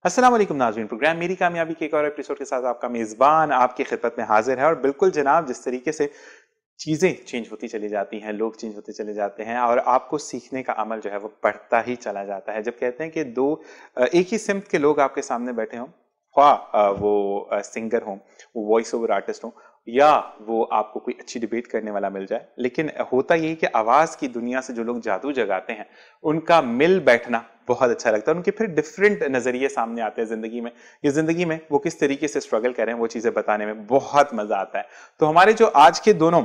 अस्सलाम वालेकुम नाज़रीन, प्रोग्राम मेरी कामयाबी के एक और एपिसोड के साथ आपका मेज़बान आपकी खिदमत में हाजिर है। और बिल्कुल जनाब, जिस तरीके से चीज़ें चेंज होती चली जाती हैं, लोग चेंज होते चले जाते हैं और आपको सीखने का अमल जो है वो बढ़ता ही चला जाता है। जब कहते हैं कि एक ही सिमत के लोग आपके सामने बैठे हों, ख्वाह वो सिंगर हों, वो वॉइस ओवर आर्टिस्ट हों, या वो आपको कोई अच्छी डिबेट करने वाला मिल जाए, लेकिन होता यही कि आवाज़ की दुनिया से जो लोग जादू जगाते हैं उनका मिल बैठना बहुत अच्छा लगता है। उनके फिर डिफरेंट नज़रिए सामने आते हैं ज़िंदगी में, ये ज़िंदगी में वो किस तरीके से स्ट्रगल करें, वो चीज़ें बताने में बहुत मज़ा आता है। तो हमारे जो आज के दोनों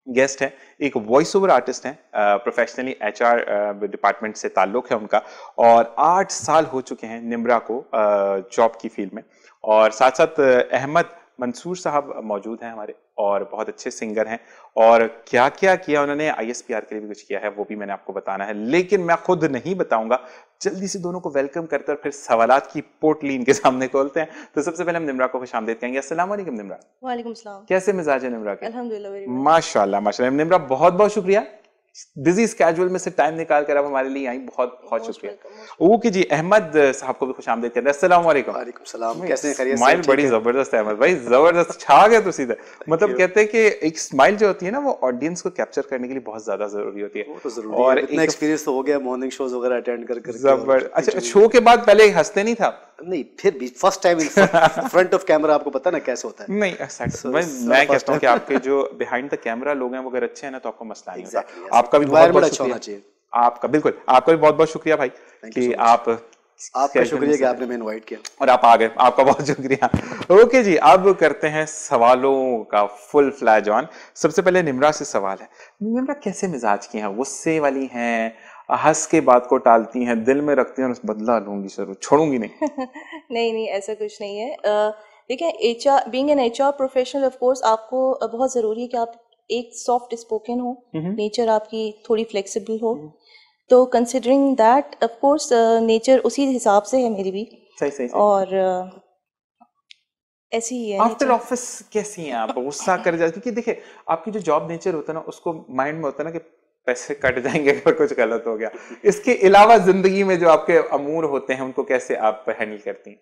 गेस्ट है, एक वॉइस ओवर आर्टिस्ट हैं, प्रोफेशनली एचआर डिपार्टमेंट से ताल्लुक है उनका, और 8 साल हो चुके हैं निम्रा को जॉब की फील्ड में। और साथ साथ अहमद मंसूर साहब मौजूद हैं हमारे, और बहुत अच्छे सिंगर हैं, और क्या क्या किया उन्होंने, आईएसपीआर के लिए भी कुछ किया है, वो भी मैंने आपको बताना है, लेकिन मैं खुद नहीं बताऊंगा। जल्दी से दोनों को वेलकम करते हैं और फिर सवालात की पोटली इनके सामने खोलते हैं। तो सबसे पहले हम निम्रा को खुशामदीद कहेंगे। अस्सलाम वालेकुम निम्रा। वालेकुम सलाम। कैसे मिजाज है निम्रा के? अल्हम्दुलिल्लाह। माशाल्लाह माशाल्लाह। निम्रा, बहुत बहुत शुक्रिया, बिजी स्केड्यूल में से टाइम निकाल कर आप हमारे लिए आई, बहुत बहुत शुक्रिया। ओके जी, अहमद साहब को भी खुशामदीद कहते हैं। अस्सलाम वालेकुम। वालेकुम सलाम। कैसे हैं? खैरियत से? स्माइल बड़ी जबरदस्त है अहमद भाई, जबरदस्त छा गए तो सीधे। मतलब कहते हैं कि एक स्माइल जो होती है ना, वो ऑडियंस को कैप्चर करने के लिए बहुत ज्यादा जरूरी होती है। वो तो जरूरी है। और इतना एक्सपीरियंस तो हो गया मॉर्निंग शोज वगैरह अटेंड कर करके। जबर। अच्छा, शो के बाद पहले हंसते नहीं था? नहीं, फिर भी first time in front of camera आपको पता ना कैसे होता है। नहीं, मैं कहता हूँ कि आपके जो बिहाइंड द कैमरा लोग हैं वो अगर अच्छे हैं ना तो आपको मसला नहीं होता। आपका भी बहुत बहुत अच्छा होना चाहिए। आपका बिल्कुल, आपका भी बहुत बहुत शुक्रिया भाई कि आपका शुक्रिया कि आपने मैं इनवाइट किया और आप आ गए, आपका बहुत शुक्रिया। ओके जी, अब करते हैं सवालों का फुल फ्लैज ऑन। सबसे पहले निम्रा से सवाल है, निम्रा कैसे मिजाज की हैं? गुस्से वाली हैं, हंस के बात को टालती हैं, दिल में रखती हैं और बदला लूंगी जरूर, छोड़ूंगी नहीं? नहीं, ऐसा कुछ नहीं है। देखिए, HR, being an HR professional, of course आपको बहुत ज़रूरी है कि आप एक सॉफ्ट स्पोकन हो, नेचर आपकी थोड़ी फ्लेक्सिबल हो। तो considering that, of course nature उसी हिसाब से है मेरी भी। सही। और ऐसी ही है। आफ्टर ऑफिस कैसी हैं आप? गुस्सा कर जाती? क्योंकि देखिए, आपकी जो जॉब नेचर होता है ना, उसको माइंड में होता है ना कि पैसे कट जाएंगे अगर कुछ गलत हो गया। इसके अलावा जिंदगी में जो आपके अमूर होते हैं उनको कैसे आप हैंडल करती हैं?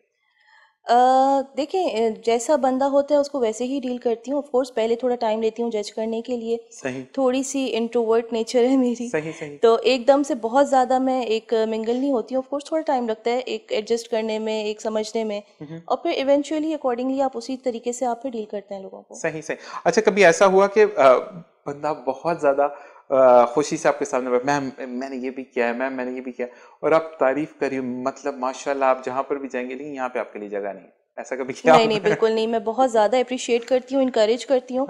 देखिए, जैसा बंदा होता है उसको वैसे ही डील करती हूँ। ऑफ कोर्स पहले थोड़ा टाइम लेती हूँ जज करने के लिए। सही। थोड़ी सी इंट्रोवर्ट नेचर है मेरी। सही। तो एकदम से बहुत ज़्यादा मैं एक मिंगल नहीं होती हूँ। ऑफ कोर्स थोड़ा टाइम लगता है एक एडजस्ट करने में, एक समझने में, और फिर इवेंचुअली अकॉर्डिंगली आप उसी तरीके से आप फिर डील करते हैं लोगों को। सही। अच्छा, कभी ऐसा हुआ कि बंदा बहुत ज्यादा खुशी से आपके सामने मैम मैंने ये भी किया है, मैम मैंने ये भी किया, और आप तारीफ करिए, मतलब माशाल्लाह आप जहां पर भी जाएंगे, लेकिन यहाँ पे आपके लिए जगह नहीं है, ऐसा कभी किया? नहीं, बिल्कुल नहीं। मैं बहुत ज़्यादा अप्रिशिएट करती हूँ, इनकरेज करती हूँ,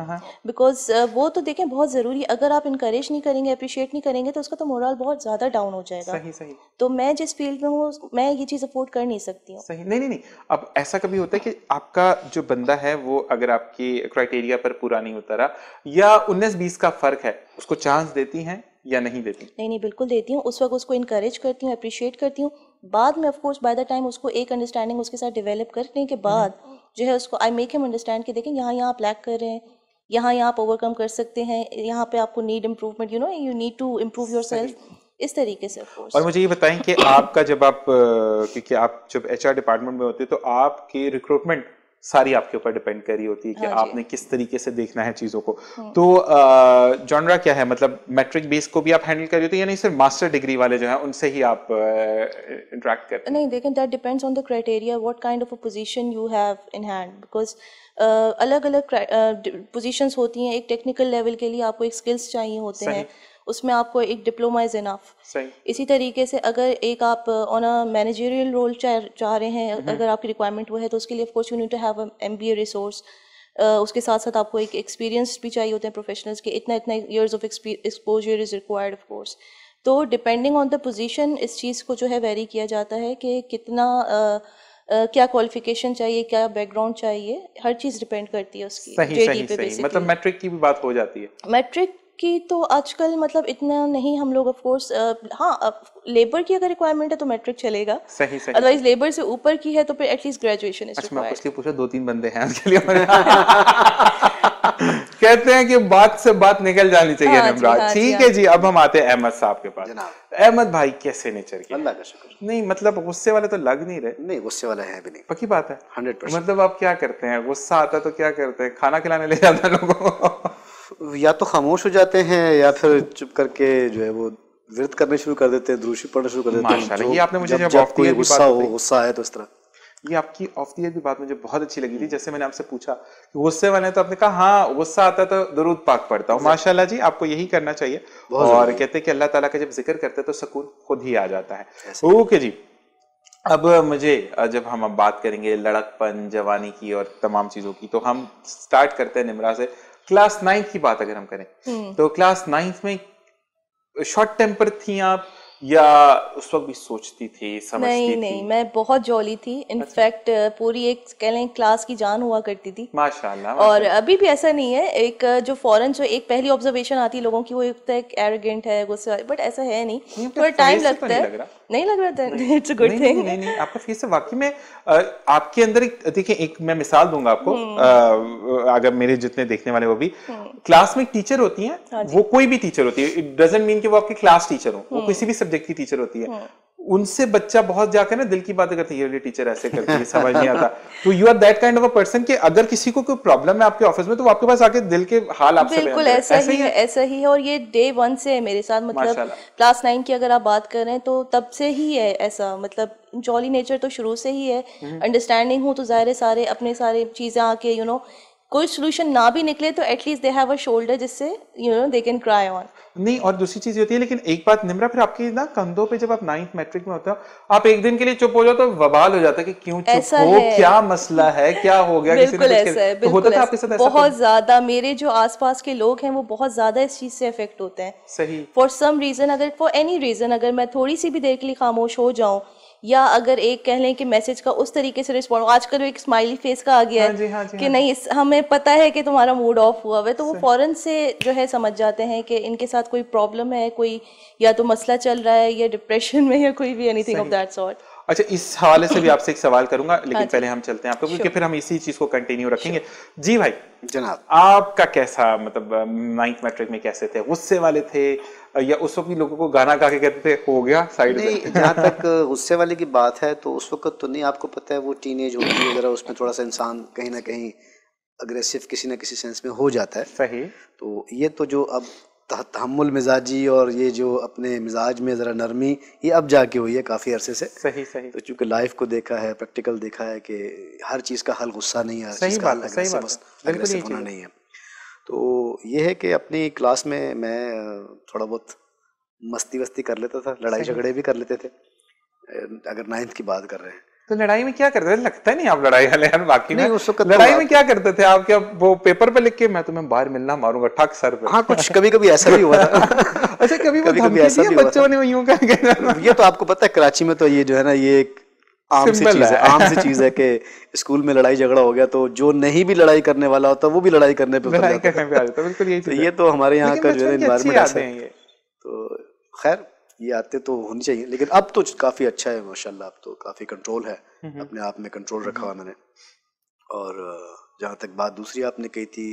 बिकॉज वो तो देखें बहुत ज़रूरी है। अगर आप इनकरेज नहीं करेंगे, अप्रिशिएट नहीं करेंगे, तो उसका तो मोरल बहुत ज़्यादा डाउन हो जाएगा। सही। तो मैं जिस फील्ड में हूँ, मैं ये चीज़ अफोर्ड कर नहीं सकती हूँ। सही। नहीं। अब ऐसा कभी होता है कि आपका जो बंदा है वो अगर आपकी क्राइटेरिया पर पूरा नहीं उतरा, या 19-20 का फर्क है, उसको चांस देती हैं या नहीं देती? नहीं, बिल्कुल देती हूँ। उस वक्त उसको इनकरेज करती हूँ, अप्रिशिएट करती हूँ। बाद में of course by the time उसको एक अंडरस्टैंडिंग उसके साथ डेवलप करने के बाद जो है उसको आई मेक हिम अंडरस्टैंड कि देखें यहाँ आप लैक कर रहे हैं, यहाँ आप ओवरकम कर सकते हैं, यहाँ पे आपको need improvement, you need to improve yourself, इस तरीके से। Of course. और मुझे ये बताएं कि आपका जब आप क्योंकि आप जब एचआर डिपार्टमेंट में होते हैं तो आपकी रिक्रूटमेंट सारी आपके ऊपर डिपेंड कर रही होती है कि आपने किस तरीके से देखना है चीजों को। तो जॉनरा क्या है, मतलब मैट्रिक बेस को भी आप हैंडल कर रही होती है या नहीं सिर्फ मास्टर डिग्री वाले जो हैं उनसे ही आप इंटरेक्ट करते हैं? नहीं, देखें, that depends on the criteria, what kind of a position you have in hand, because अलग अलग पोजीशंस होती हैं। एक टेक्निकल लेवल के लिए आपको एक स्किल्स चाहिए होते हैं, उसमें आपको एक डिप्लोमा इज इनफ। इसी तरीके से अगर एक आप ऑन अ मैनेजरियल रोल चाह रहे हैं, अगर आपकी रिक्वायरमेंट वो है, तो उसके लिए of course you need to have a MBA resource. उसके साथ साथ आपको एक एक्सपीरियंस भी चाहिए होते हैं प्रोफेशनल्स के, इतना years of exposure is required of course. तो डिपेंडिंग ऑन द पोजीशन इस चीज़ को जो है वेरी किया जाता है कि कितना क्या क्वालिफिकेशन चाहिए, क्या बैकग्राउंड चाहिए, हर चीज़ डिपेंड करती है उसकी। सही। मतलब मैट्रिक की भी बात हो जाती है? मैट्रिक की तो आजकल मतलब इतना नहीं हम लोग, ऑफ कोर्स हाँ, लेबर की अगर रिक्वायरमेंट है तो मैट्रिक चलेगा। सही। अदरवाइज लेबर से ऊपर की है तो फिर एटलीस्ट ग्रेजुएशन इज रिक्वायर्ड। मैं रिक्वायर्ड। इसलिए पूछा, 2-3 बंदे हैं उसके लिए। कहते हैं कि बात से बात निकल जानी चाहिए हाँ निम्रा। हाँ ठीक है जी, अब हम आते हैं अहमद साहब के पास। अहमद भाई कैसे नेचर के? अल्लाह का शुक्र। नहीं मतलब गुस्से वाले तो लग नहीं रहे। नहीं गुस्से वाला है भी नहीं। पक्की बात है 100%। मतलब आप क्या करते हैं? गुस्सा आता है तो क्या करते हैं? खाना खिलाने ले जाते हैं लोगों को? या तो खामोश हो जाते हैं या फिर चुप करके जो है वो विरत करने शुरू कर देते हैं, द्रूशी पढ़ना शुरू कर देते हैं। माशाल्लाह, ये आपने मुझे जब कोई गुस्सा आए तो इस तरह। ये आपकी ऑफ द ईयर भी बात मुझे बहुत अच्छी लगी थी। जैसे मैंने आपसे पूछा कि गुस्से वाले तो आपने कहा हाँ गुस्सा आता है तो दरूद पाक पढ़ता हूँ। माशाल्लाह जी, आपको यही करना चाहिए। और कहते हैं कि अल्लाह ताला का जब जिक्र करते हैं तो सुकून खुद ही आ जाता है। ओके जी, अब मुझे जब हम अब बात करेंगे लड़कपन जवानी की और तमाम चीजों की, तो हम स्टार्ट करते हैं निम्रा से। क्लास 9 की बात अगर हम करें तो क्लास 9 में शॉर्ट टेम्पर थी आप या उस वक्त भी सोचती थी, समझती थी? नहीं, मैं बहुत जॉली थी। इनफैक्ट पूरी एक कह लें क्लास की जान हुआ करती थी। माशाल्लाह। और अभी भी ऐसा नहीं है। एक जो फॉरन जो एक पहली ऑब्जर्वेशन आती है लोगों की, वो एक एरोगेंट है, गुस्से वाले, बट ऐसा है नहीं। थोड़ा टाइम लगता है। नहीं लग रहा था। It's a good thing. नहीं, आपका फेस से वाकई में आपके अंदर एक, देखिए एक मैं मिसाल दूंगा आपको, अगर मेरे जितने देखने वाले वो भी, क्लास में टीचर होती हैं, वो कोई भी टीचर होती है, इट डजंट मीन कि वो आपकी क्लास टीचर हो, वो किसी भी सब्जेक्ट की टीचर होती है। उनसे बच्चा बहुत जाकर ना दिल की बातें करती है, ये वाली टीचर ऐसे करती है, समझ नहीं आता। तो you are that kind of a person कि अगर किसी को कोई प्रॉब्लम है आपके ऑफिस में तो वो आपके पास आके दिल के हाल आपसे बिल्कुल ऐसा ही है। और ये डे 1 से है मेरे साथ। मतलब क्लास 9 की अगर आप बात करें तो तब से ही है ऐसा। मतलब जॉली नेचर तो शुरू से ही है। अंडरस्टैंडिंग हूँ तो जाहिर है सारे अपने सारे चीजें आके कोई सोल्यूशन ना भी निकले तो at least they have a shoulder जिससे दे कैन क्राई ऑन। नहीं, और दूसरी चीज होती है, लेकिन एक बात निम्रा, फिर आपकी ना कंधों पे जब आप 9th मैट्रिक में होते हो, आप एक दिन के लिए चुप हो जाओ तो बवाल हो जाता है कि क्यों चुप हो, क्या मसला है, क्या हो गया, बिल्कुल ऐसा है। तो होता था आपके साथ ऐसा? बहुत ज्यादा मेरे जो आसपास के लोग हैं वो बहुत ज्यादा इस चीज से अफेक्ट होते हैं। सही। फॉर सम रीजन, अगर फॉर एनी रीजन अगर मैं थोड़ी सी भी देर के लिए खामोश हो जाऊं, या अगर एक कह लें कि मैसेज का उस तरीके से रिस्पॉन्ड, आजकल एक स्माइली फेस का आ गया है कि नहीं हमें पता है कि तुम्हारा मूड ऑफ हुआ है, तो वो फौरन से जो है समझ जाते हैं कि इनके साथ कोई प्रॉब्लम है, कोई या तो मसला चल रहा है या डिप्रेशन में या कोई भी एनीथिंग ऑफ दैट सॉर्ट। अच्छा, इस हवाले से भी आपसे एक सवाल करूंगा, लेकिन पहले हम चलते हैं आपको, क्योंकि फिर हम इसी चीज को कंटिन्यू रखेंगे। जी भाई जनाब, आपका कैसा, मतलब 9th मैट्रिक में कैसे थे? गुस्से वाले थे या उस वक्त भी लोगों को गाना गा के कहते थे हो गया साइड में? नहीं, जहाँ तक गुस्से वाले की बात है तो उस वक्त तो नहीं। आपको पता है वो टीनेज होती है जरा, उसमें थोड़ा सा इंसान कहीं ना कहीं अग्रेसिव किसी ना किसी सेंस में हो जाता है। सही। तो ये तो जो अब तहम्मुल मिजाजी और ये जो अपने मिजाज में जरा नरमी, ये अब जाके हुई है काफी अरसे से। सही सही। तो चूंकि लाइफ को देखा है, प्रैक्टिकल देखा है कि हर चीज का हल गुस्सा नहीं है, हर चीज का हल अग्रेसिव होना नहीं है। तो ये है कि अपनी क्लास में मैं थोड़ा बहुत मस्ती वस्ती कर लेता था, लड़ाई झगड़े भी कर लेते थे, अगर 9th की बात कर रहे हैं। तो लड़ाई में क्या करते थे? लगता नहीं आप लड़ाई वाले हैं बाकी में। उस वक्त लड़ाई में क्या करते थे आप? क्या वो पेपर पे लिख के मैं तुम्हें बाहर मिलना मारूंगा ठक सर पे? हाँ, कुछ कभी कभी ऐसा भी हुआ था। अच्छा, कभी वो धमकी दी है बच्चों ने यूं करके? ये तो आपको पता है कराची में तो ये जो है ना, ये एक आम सी चीज है कि स्कूल में लड़ाई झगड़ा हो गया तो जो नहीं भी लड़ाई करने वाला होता वो भी लड़ाई करने पे उतर जाता है। बिल्कुल यही तो ये तो हमारे यहाँ का जो है एनवायरनमेंट ऐसा है। तो खैर ये आते तो होनी चाहिए, लेकिन अब तो काफी अच्छा है माशाल्लाह। अब तो काफी कंट्रोल है, अपने आप में कंट्रोल रखा हुआ मैंने। और जहाँ तक बात दूसरी आपने कही थी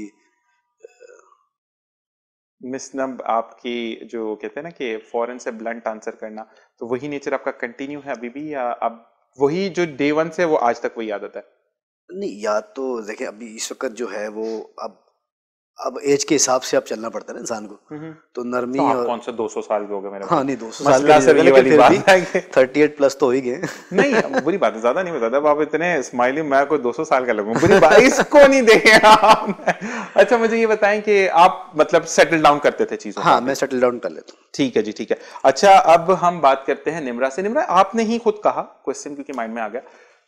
मिस नब, आपकी जो कहते हैं ना कि फौरन से ब्लंट आंसर करना, तो वही नेचर आपका कंटिन्यू है अभी भी, या अब वही जो डे 1 से वो आज तक वही आदत है? नहीं, याद तो देखिए अभी इस वक्त जो है वो अब एज के हिसाब से अब चलना पड़ता है ना इंसान को। तो नरमी तो और कौन सा 200 साल के हो गए मेरे? हाँ नहीं, 200 साल के वाली बात है, 38 प्लस तो हो ही गए। नहीं बुरी बात है, ज्यादा नहीं बताता। आप इतने स्माइली, मैं कोई 200 साल का लगूं, बुरी बात इसको नहीं देखे आप। अच्छा, मुझे ये बताएं कि आप मतलब सेटल डाउन करते थे चीजों? हाँ, मैं सेटल डाउन कर लेता हूँ। ठीक है जी, ठीक है। अच्छा, अब हम बात करते हैं निम्रा से। निम्रा, आपने ही खुद कहा, क्वेश्चन क्योंकि माइंड में आ गया,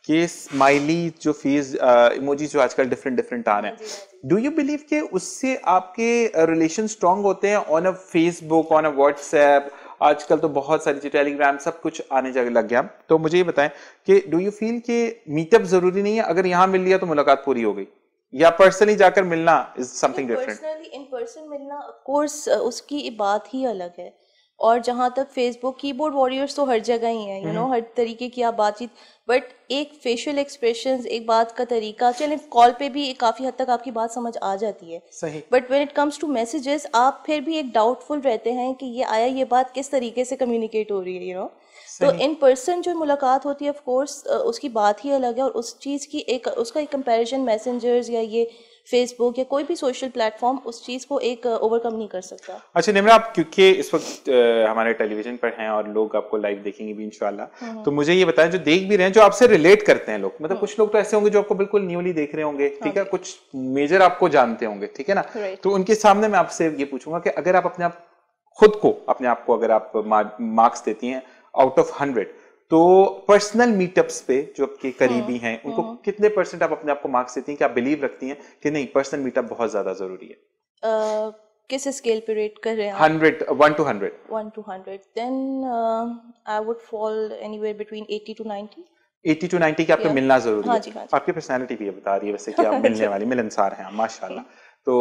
कि स्माइली जो फेस इमोजी जो आजकल डिफरेंट आ रहे हैं, डू यू बिलीव कि उससे आपके रिलेशन स्ट्रांग होते हैं on a Facebook, on a WhatsApp? आजकल तो बहुत सारी चीज, टेलीग्राम, सब कुछ आने लग गया। तो मुझे ये बताएं कि डू यू फील कि मीटअप जरूरी नहीं है, अगर यहाँ मिल लिया तो मुलाकात पूरी हो गई, या पर्सनली जाकर मिलना is something different? In person मिलना ऑफ कोर्स उसकी बात ही अलग है। और जहाँ तक फेसबुक, कीबोर्ड वॉरियर्स तो हर जगह ही हैं, यू नो, हर तरीके की आप बातचीत, बट एक फेशियल एक्सप्रेशंस, एक बात का तरीका, चलें कॉल पे भी काफ़ी हद तक आपकी बात समझ आ जाती है, सही, but when it comes to messages आप फिर भी एक डाउटफुल रहते हैं कि ये आया, ये बात किस तरीके से कम्युनिकेट हो रही है, यू नो। तो इन पर्सन जो मुलाकात होती है ऑफ कोर्स उसकी बात ही अलग है, और उस चीज़ की एक उसका एक कंपैरिजन मैसेंजर्स या ये फेसबुक या कोई भी सोशल प्लेटफॉर्म उस चीज़ को एक ओवरकम नहीं कर सकता। अच्छा निम्रा, आप क्योंकि इस वक्त हमारे टेलीविजन पर हैं और लोग आपको लाइव देखेंगे भी इंशाल्लाह, तो मुझे ये बताएं, जो देख भी रहे हैं, जो आपसे रिलेट करते हैं लोग, मतलब कुछ लोग तो ऐसे होंगे जो आपको बिल्कुल न्यूली देख रहे होंगे, ठीक है, कुछ मेजर आपको जानते होंगे, ठीक है ना, तो उनके सामने मैं आपसे ये पूछूंगा कि अगर आप अपने आप को अगर आप मार्क्स देती हैं आउट ऑफ 100, तो पर्सनल मीटअप्स पे जो आपके करीबी हैं उनको कितने % आप अपने आप को मार्क्स देती हैं कि आप बिलीव रखती हैं कि नहीं पर्सनल मीटअप बहुत ज्यादा जरूरी है? किस स्केल पे रेट कर रहे हैं? 100, 1 to 100. 1 to 100, then I would fall anywhere between 80 to 90. 80 to 90 की आपको मिलना जरूरी है। हाँ जी, हाँ जी। आपकी पर्सनैलिटी भी ये बता रही है वैसे कि आप मिलने वाली, मिलनसार हैं माशाल्लाह। तो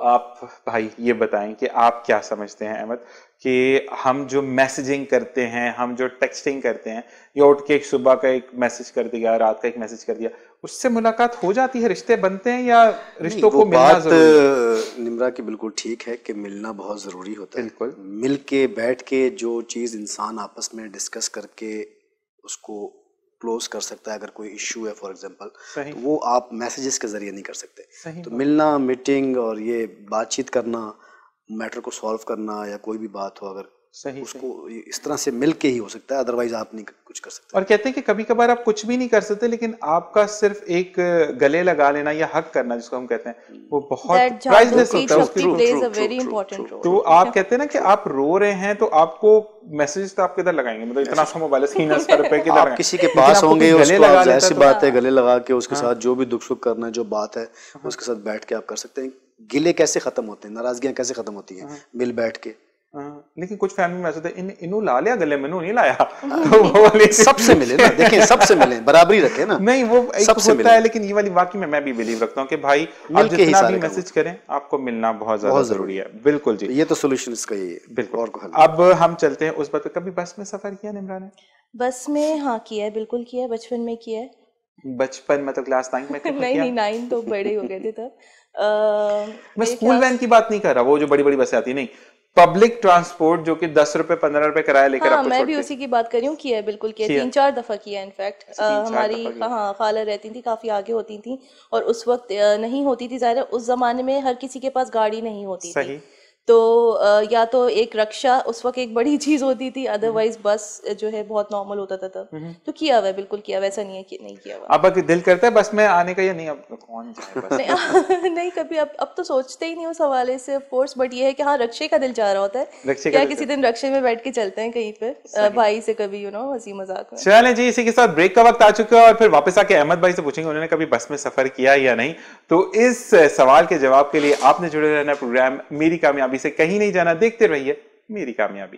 आप भाई ये बताएं कि आप क्या समझते हैं अहमद, कि हम जो मैसेजिंग करते हैं, हम जो टेक्सटिंग करते हैं, या उठ के एक सुबह का एक मैसेज कर दिया, रात का एक मैसेज कर दिया, उससे मुलाकात हो जाती है, रिश्ते बनते हैं, या रिश्तों को मिलना जरूरी? निम्रा की बिल्कुल ठीक है कि मिलना बहुत ज़रूरी होता है। बिल्कुल, मिल के बैठ के जो चीज़ इंसान आपस में डिस्कस करके उसको क्लोज कर सकता है, अगर कोई इश्यू है फॉर एग्जांपल, तो वो आप मैसेजेस के जरिए नहीं कर सकते। तो मिलना, मीटिंग और ये बातचीत करना, मैटर को सॉल्व करना या कोई भी बात हो अगर उसको इस तरह से मिल के ही हो सकता है, अदरवाइज आप नहीं कुछ कर सकते। और कहते हैं कि कभी कभार आप कुछ भी नहीं कर सकते, लेकिन आपका सिर्फ एक गले लगा लेना या हक करना जिसको हम कहते हैं, वो बहुत प्राइसलेस होता है। तो आप कहते हैं ना कि आप रो रहे हैं तो आपको मैसेज तो आप किधर लगाएंगे, मतलब इतना सा मोबाइल सीना सर पे किधर आप किसी के पास होंगे, उसको आप ऐसी बात है गले लगा के उसके साथ जो भी दुख सुख करना है, जो बात है उसके साथ बैठ के आप कर सकते हैं। गिले कैसे खत्म होते हैं, नाराजगियां कैसे खत्म होती हैं, मिल बैठ के। लेकिन कुछ फैमिली में ऐसा था, इन्हों ला लिया गले में, नहीं लाया। तो वो वाली सबसे मिले ना, देखिए सबसे मिले, बराबरी रखे ना। नहीं वो एक होता है, लेकिन ये वाली वाकई में मैं भी बिलीव रखता हूँ कि भाई आप जितना भी मैसेज करें, आपको मिलना बहुत ज्यादा जरूरी है। बिल्कुल जी, ये तो सोल्यूशन इसका ही है। बिल्कुल। अब हम चलते हैं उस बात पे, कभी बस में सफर किया निम्रा ने? बस में हाँ किया है, बिल्कुल किया है, बचपन में किया है। बचपन मतलब क्लास 9 में? नहीं 9 तो बड़े हो गए थे तब। मैं स्कूल वैन की बात नहीं कर रहा, वो जो बड़ी बड़ी बसें आती, नहीं, पब्लिक ट्रांसपोर्ट जो कि 10 रुपए 15 रुपए किराया लेकर आपको मैं भी उसी की बात कर रही हूँ, किया है, बिल्कुल किया, 3-4 दफा किया इनफैक्ट। हमारी खाला रहती थी, काफी आगे होती थी, और उस वक्त नहीं होती थी, ज़ाहिर उस जमाने में हर किसी के पास गाड़ी नहीं होती थी, तो या तो एक रक्षा उस वक्त एक बड़ी चीज होती थी, अदरवाइज बस जो है बहुत नॉर्मल होता था तब। तो किया हुआ है, बिल्कुल किया, वैसा नहीं है कि नहीं किया हुआ। अब दिल करता है बस में आने का या नहीं? अब कौन जाए बस नहीं, नहीं कभी, अब तो सोचते ही नहीं उस हवाले से ऑफ कोर्स, बट ये है कि हाँ रक्षे का दिल चाह रहा होता है, क्या किसी दिन रक्षे में बैठ के चलते हैं कहीं पे भाई से, कभी यू नो हंसी मजाक में। चलें जी, इसी के साथ ब्रेक का वक्त आ चुका है और फिर वापस आके अहमद भाई से पूछेंगे उन्होंने कभी बस में सफर किया या नहीं। तो इस सवाल के जवाब के लिए आपने जुड़े रहना प्रोग्राम मेरी कामयाबी से, कहीं नहीं जाना, देखते रहिए मेरी कामयाबी।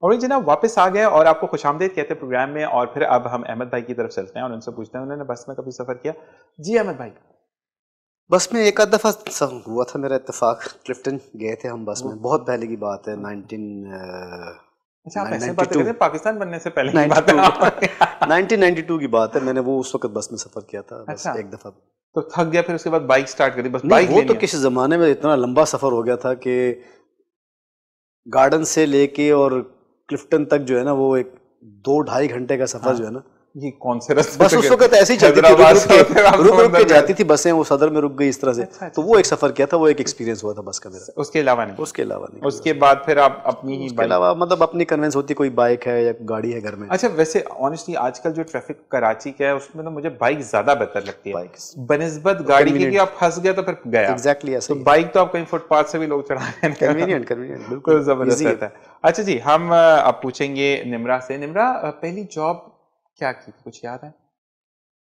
और जनाब वापस आ गए और आपको खुशामदीद कहते हैं प्रोग्राम में, और फिर अब हम अहमद भाई की तरफ चलते हैं और उनसे पूछते हैं उन्होंने बस में कभी सफर किया? जी अहमद भाई। बस में एक आध दफा हुआ था मेरा इत्तेफाक, क्लिफ्टन गए थे हम बस में, बहुत पहले की बात है, 1992 पाकिस्तान बनने से पहले की बात है। 1992 की बात है, मैंने वो उस वक्त बस में सफर किया था बस एक दफा। तो थक गया, फिर उसके बाद बाइक स्टार्ट करी, बस बाइक वो तो किसी जमाने में इतना लंबा सफर हो गया था कि गार्डन से लेके और क्लिफ्टन तक जो है ना, वो एक 2-2.5 घंटे का सफर जो है ना, ये कौन से रास्ते बस उस वक्त ऐसे ही चलती थी, रुक के जाती थी बसें, वो सदर में रुक गई इस तरह से। तो वो एक सफर किया था, वो एक एक्सपीरियंस हुआ था बस का मेरा। उसके अलावा नहीं? उसके अलावा नहीं। उसके बाद फिर आप अपनी ही अलावा मतलब अपनी कन्वेंस होती, कोई बाइक है या गाड़ी है घर में। अच्छा, वैसे ऑनेस्टली आजकल जो ट्रैफिक कराची का है उसमें तो मुझे बाइक ज्यादा बेहतर लगती है बनिस्बत गाड़ी की, कि आप फंस गए तो फिर गया। एग्जैक्टली ऐसे। तो बाइक तो आप कहीं फुटपाथ से भी लोग चढ़ा रहे हैं, कन्वीनियंट बिल्कुल जबरदस्त रहता है। अच्छा जी, हम अब पूछेंगे निम्रा से। निम्रा, पहली जॉब क्या की, कुछ याद है?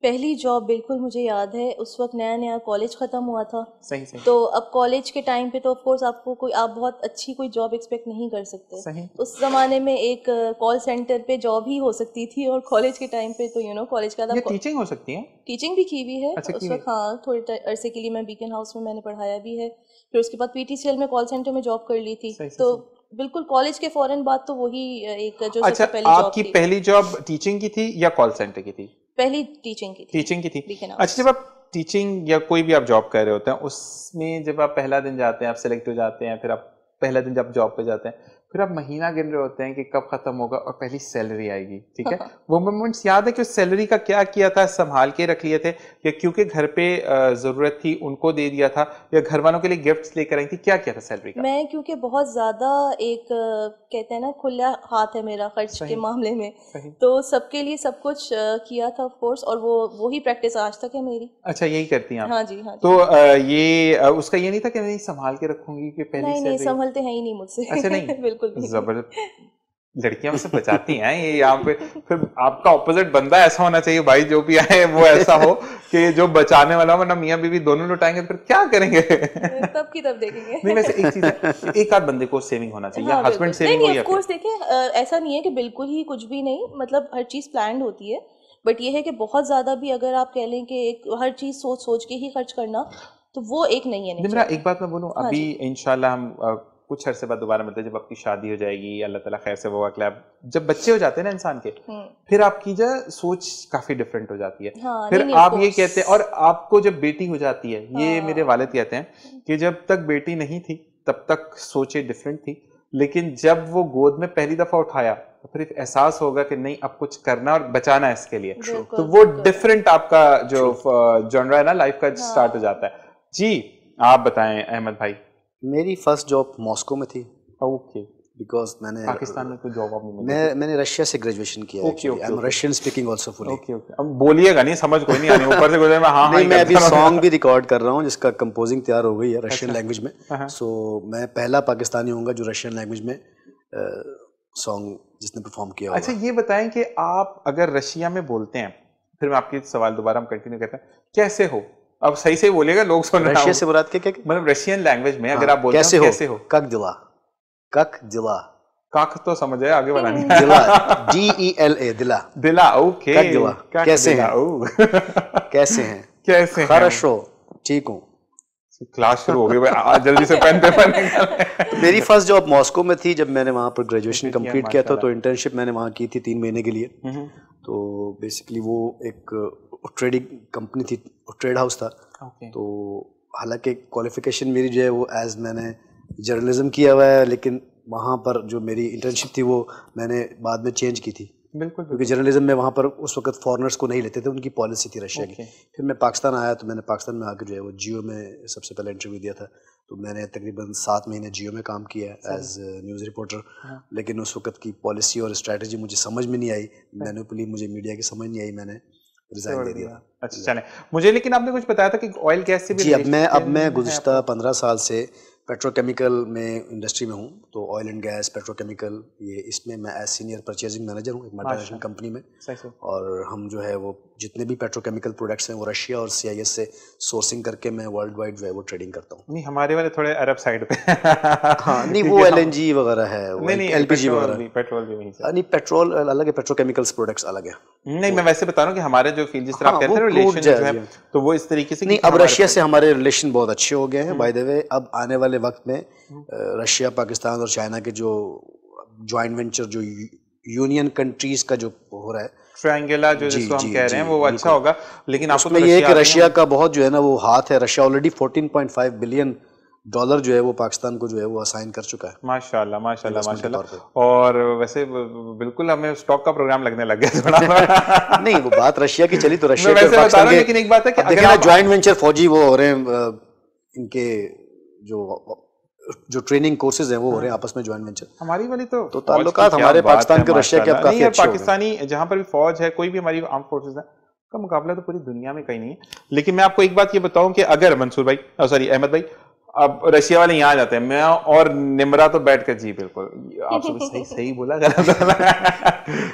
पहली जॉब बिल्कुल मुझे याद है, उस वक्त नया नया कॉलेज ख़त्म हुआ था। सही। तो अब कॉलेज के टाइम पे तो ऑफ कोर्स आपको आप बहुत अच्छी कोई जॉब एक्सपेक्ट नहीं कर सकते। सही। उस ज़माने में एक कॉल सेंटर पे जॉब ही हो सकती थी, और कॉलेज के टाइम पे तो कॉलेज का था। टीचिंग हो सकती है, टीचिंग भी की हुई है उस वक्त। हाँ, थोड़े अरसे के लिए मैं बीकन हाउस में मैंने पढ़ाया भी है, फिर उसके बाद PTCL में कॉल सेंटर में जॉब कर ली थी। तो बिल्कुल कॉलेज के फौरन बाद तो वही एक जो सबसे पहली जॉब थी। आपकी पहली जॉब टीचिंग की थी या कॉल सेंटर की थी? पहली टीचिंग की थी। अच्छा, जब आप टीचिंग या कोई भी आप जॉब कर रहे होते हैं, उसमें जब आप पहला दिन जाते हैं, आप सेलेक्ट हो जाते हैं, फिर आप पहला दिन जब जॉब पे जाते हैं, फिर आप महीना गिन रहे होते हैं कि कब खत्म होगा और पहली सैलरी आएगी, ठीक है। वो मोमेंट्स याद है कि उस सैलरी का क्या किया था? संभाल के रख लिए थे या क्योंकि घर पे जरूरत थी उनको दे दिया था, या घर वालों के लिए गिफ्ट्स लेकर आई थी? क्या किया था सैलरी का? मैं क्योंकि बहुत ज्यादा एक कहते हैं ना खुला हाथ है मेरा खर्च के मामले में, तो सबके लिए सब कुछ किया था ऑफ कोर्स, और वो ही प्रैक्टिस आज तक है मेरी। अच्छा, यही करती हैं आप? हाँ जी, हाँ जी। तो ये उसका ये नहीं था कि नहीं संभाल के रखूंगी कि पहली नहीं, संभलते हैं ही नहीं मुझसे। अच्छा, नहीं बिल्कुल नहीं। जबरदस्त लड़कियां मुझसे बचाती हैं ये यहाँ पे। फिर आपका ऑपोजिट बंदा ऐसा होना चाहिए भाई, जो भी आए वो ऐसा हो कि जो बचाने वाला हो, वरना मियां बीवी दोनों लुटाएंगे फिर क्या करेंगे? तब की तब देखेंगे। नहीं, वैसे एक चीज है, एक आध बंदे को सेविंग होना चाहिए। हाँ, हस्बैंड सेविंग हो, नहीं ऑफ कोर्स देखिए, ऐसा नहीं है कि बिल्कुल ही कुछ भी नहीं, मतलब हर चीज प्लान्ड होती है, बट ये है कि बहुत ज्यादा भी अगर आप कह लें कि एक हर चीज सोच सोच के ही खर्च करना, तो वो एक नहीं है। निम्रा, एक बात मैं बोलूं, अभी इंशाल्लाह हम कुछ अरसे बाद दोबारा मिलते हैं, जब आपकी शादी हो जाएगी, अल्लाह ताला खैर से वो क्लब, जब बच्चे हो जाते हैं ना इंसान के, फिर आपकी जो सोच काफी डिफरेंट हो जाती है। हाँ, फिर आप ये कहते हैं, और आपको जब बेटी हो जाती है, ये मेरे वालिद कहते हैं कि जब तक बेटी नहीं थी तब तक सोचें डिफरेंट थी, लेकिन जब वो गोद में पहली दफा उठाया तो फिर एहसास होगा कि नहीं, अब कुछ करना और बचाना है इसके लिए, तो वो डिफरेंट आपका जो जॉनरा है ना लाइफ का स्टार्ट हो जाता है। जी, आप बताएं अहमद भाई। मेरी फर्स्ट जॉब मॉस्को में थी। ओके। बिकॉज मैंने पाकिस्तान में कोई जॉब आपने मिली? मैंने रशिया से ग्रेजुएशन किया है। I am Russian speaking also fully. Okay. अब बोलिएगा नहीं, समझ कोई नहीं आनी, ऊपर से गुजरे में हाँ नहीं, मैं अभी सॉन्ग भी रिकॉर्ड कर रहा हूँ जिसका कंपोजिंग तैयार हो गई है रशियन लैंग्वेज में। सो मैं पहला पाकिस्तानी होऊंगा जो रशियन लैंग्वेज में सॉन्ग जिसने परफॉर्म किया होगा। अच्छा, ये बताएं कि आप अगर रशिया में बोलते हैं, फिर मैं आपके सवाल दोबारा हम कंटिन्यू करते हैं, कैसे हो? अब सही से बोलिएगा, लोग सुन रहे हैं। रशिया से मुराद क्या मतलब रशियन लैंग्वेज में अगर आप बोलते हैं कैसे हो? कक दिला, कक दिला, कक तो समझ आए, आगे बढ़ानी। दिला, DELA, दिला, दिला। ओके। कक दिला, कैसे हैं? कैसे हैं? कैसे? खरशो, ठीक हूँ। क्लास शुरू हो गई भाई, जल्दी से पेन पेपर निकाल। मेरी फर्स्ट जॉब मॉस्को में थी जब मैंने वहाँ पर ग्रेजुएशन कंप्लीट किया था। तो इंटर्नशिप मैंने वहाँ की थी 3 महीने के लिए। तो बेसिकली वो एक ट्रेडिंग कंपनी थी, ट्रेड हाउस था। तो हालांकि क्वालिफिकेशन मेरी जो है वो एज मैंने जर्नलिज्म किया हुआ है, लेकिन वहाँ पर जो मेरी इंटर्नशिप थी वो मैंने बाद में चेंज की थी। बिल्कुल, क्योंकि जर्नलिज्म में वहाँ पर उस वक्त फॉरेनर्स को नहीं लेते थे, उनकी पॉलिसी थी रशिया की। फिर मैं पाकिस्तान आया तो मैंने पाकिस्तान में आकर जो है वो जियो में सबसे पहले इंटरव्यू दिया था। तो मैंने तकरीबन 7 महीने जियो में काम किया एज न्यूज़ रिपोर्टर। लेकिन उस वक्त की पॉलिसी और स्ट्रैटेजी मुझे समझ में नहीं आई, मैन्युपुली मुझे मीडिया की समझ नहीं आई, मैंने रिजाइन दे दिया। अच्छा, चले मुझे, लेकिन आपने कुछ बताया था कि ऑयल गैस से भी। जी, अब मैं गुज़िश्ता 15 साल से पेट्रोकेमिकल में इंडस्ट्री में हूँ। तो ऑयल एंड गैस, पेट्रोकेमिकल, ये इसमें मैं एज सीनियर परचेजिंग मैनेजर हूँ एक मल्टीनेशनल कंपनी में। और हम जो है वो जितने भी पेट्रोकेमिकल प्रोडक्ट्स हैं वो रशिया और CIS से सोर्सिंग करके मैं वर्ल्ड वाइड जो है वो ट्रेडिंग करता हूँ। नहीं, हमारे वाले थोड़े अरब साइड पे। हाँ, नहीं वो LNG वगैरह है, नहीं LPG वगैरह, पेट्रोल भी नहीं, पेट्रोल अलग है, पेट्रोकेमिकल्स प्रोडक्ट्स अलग है। नहीं, मैं वैसे बता रहा हूँ कि हमारे जो फील्ड जिस तरह आप कहते हैं रिलेशन जो है, तो वो इस तरीके से नहीं, अब रशिया से हमारे रिलेशन बहुत अच्छे हो गए हैं बाय द वे। अब आने वाले वक्त में रशिया, पाकिस्तान और चाइना के जो जॉइंट वेंचर, जो यूनियन कंट्रीज का जो हो रहा है ट्रायंगुलर, जो जिसको हम कह रहे हैं, वो अच्छा होगा। लेकिन आपको तो ये है कि रशिया का बहुत जो है ना वो हाथ है। रशिया ऑलरेडी $14.5 बिलियन जो है वो पाकिस्तान को जो है वो असाइन कर चुका है। माशाल्लाह, माशाल्लाह, माशाल्लाह। और वैसे बिल्कुल हमें स्टॉक का प्रोग्राम लगने लग गया थोड़ा। नहीं, वो बात रशिया की चली तो रशिया के पाकिस्तान के, लेकिन एक बात है कि अगर जॉइंट वेंचर फौजी वो हो रहे हैं, इनके जो ट्रेनिंग कोर्सेज हैं वो हो रहे हैं आपस में जॉइंट वेंचर। हमारी वाली तो ताल्लुकात हमारे पाकिस्तान के रशिया के अब काफी अच्छे हो गए। पाकिस्तानी जहां पर भी फौज है, कोई भी हमारी आर्म फोर्सेज है, का मुकाबला तो पूरी दुनिया में कहीं नहीं है। लेकिन मैं आपको एक बात ये बताऊं कि अगर मंसूर भाई, सॉरी अहमद भाई, अब रशिया वाले यहाँ जाते हैं, मैं और निम्रा तो बैठ कर, जी बिल्कुल आपसे सही सही बोला गलत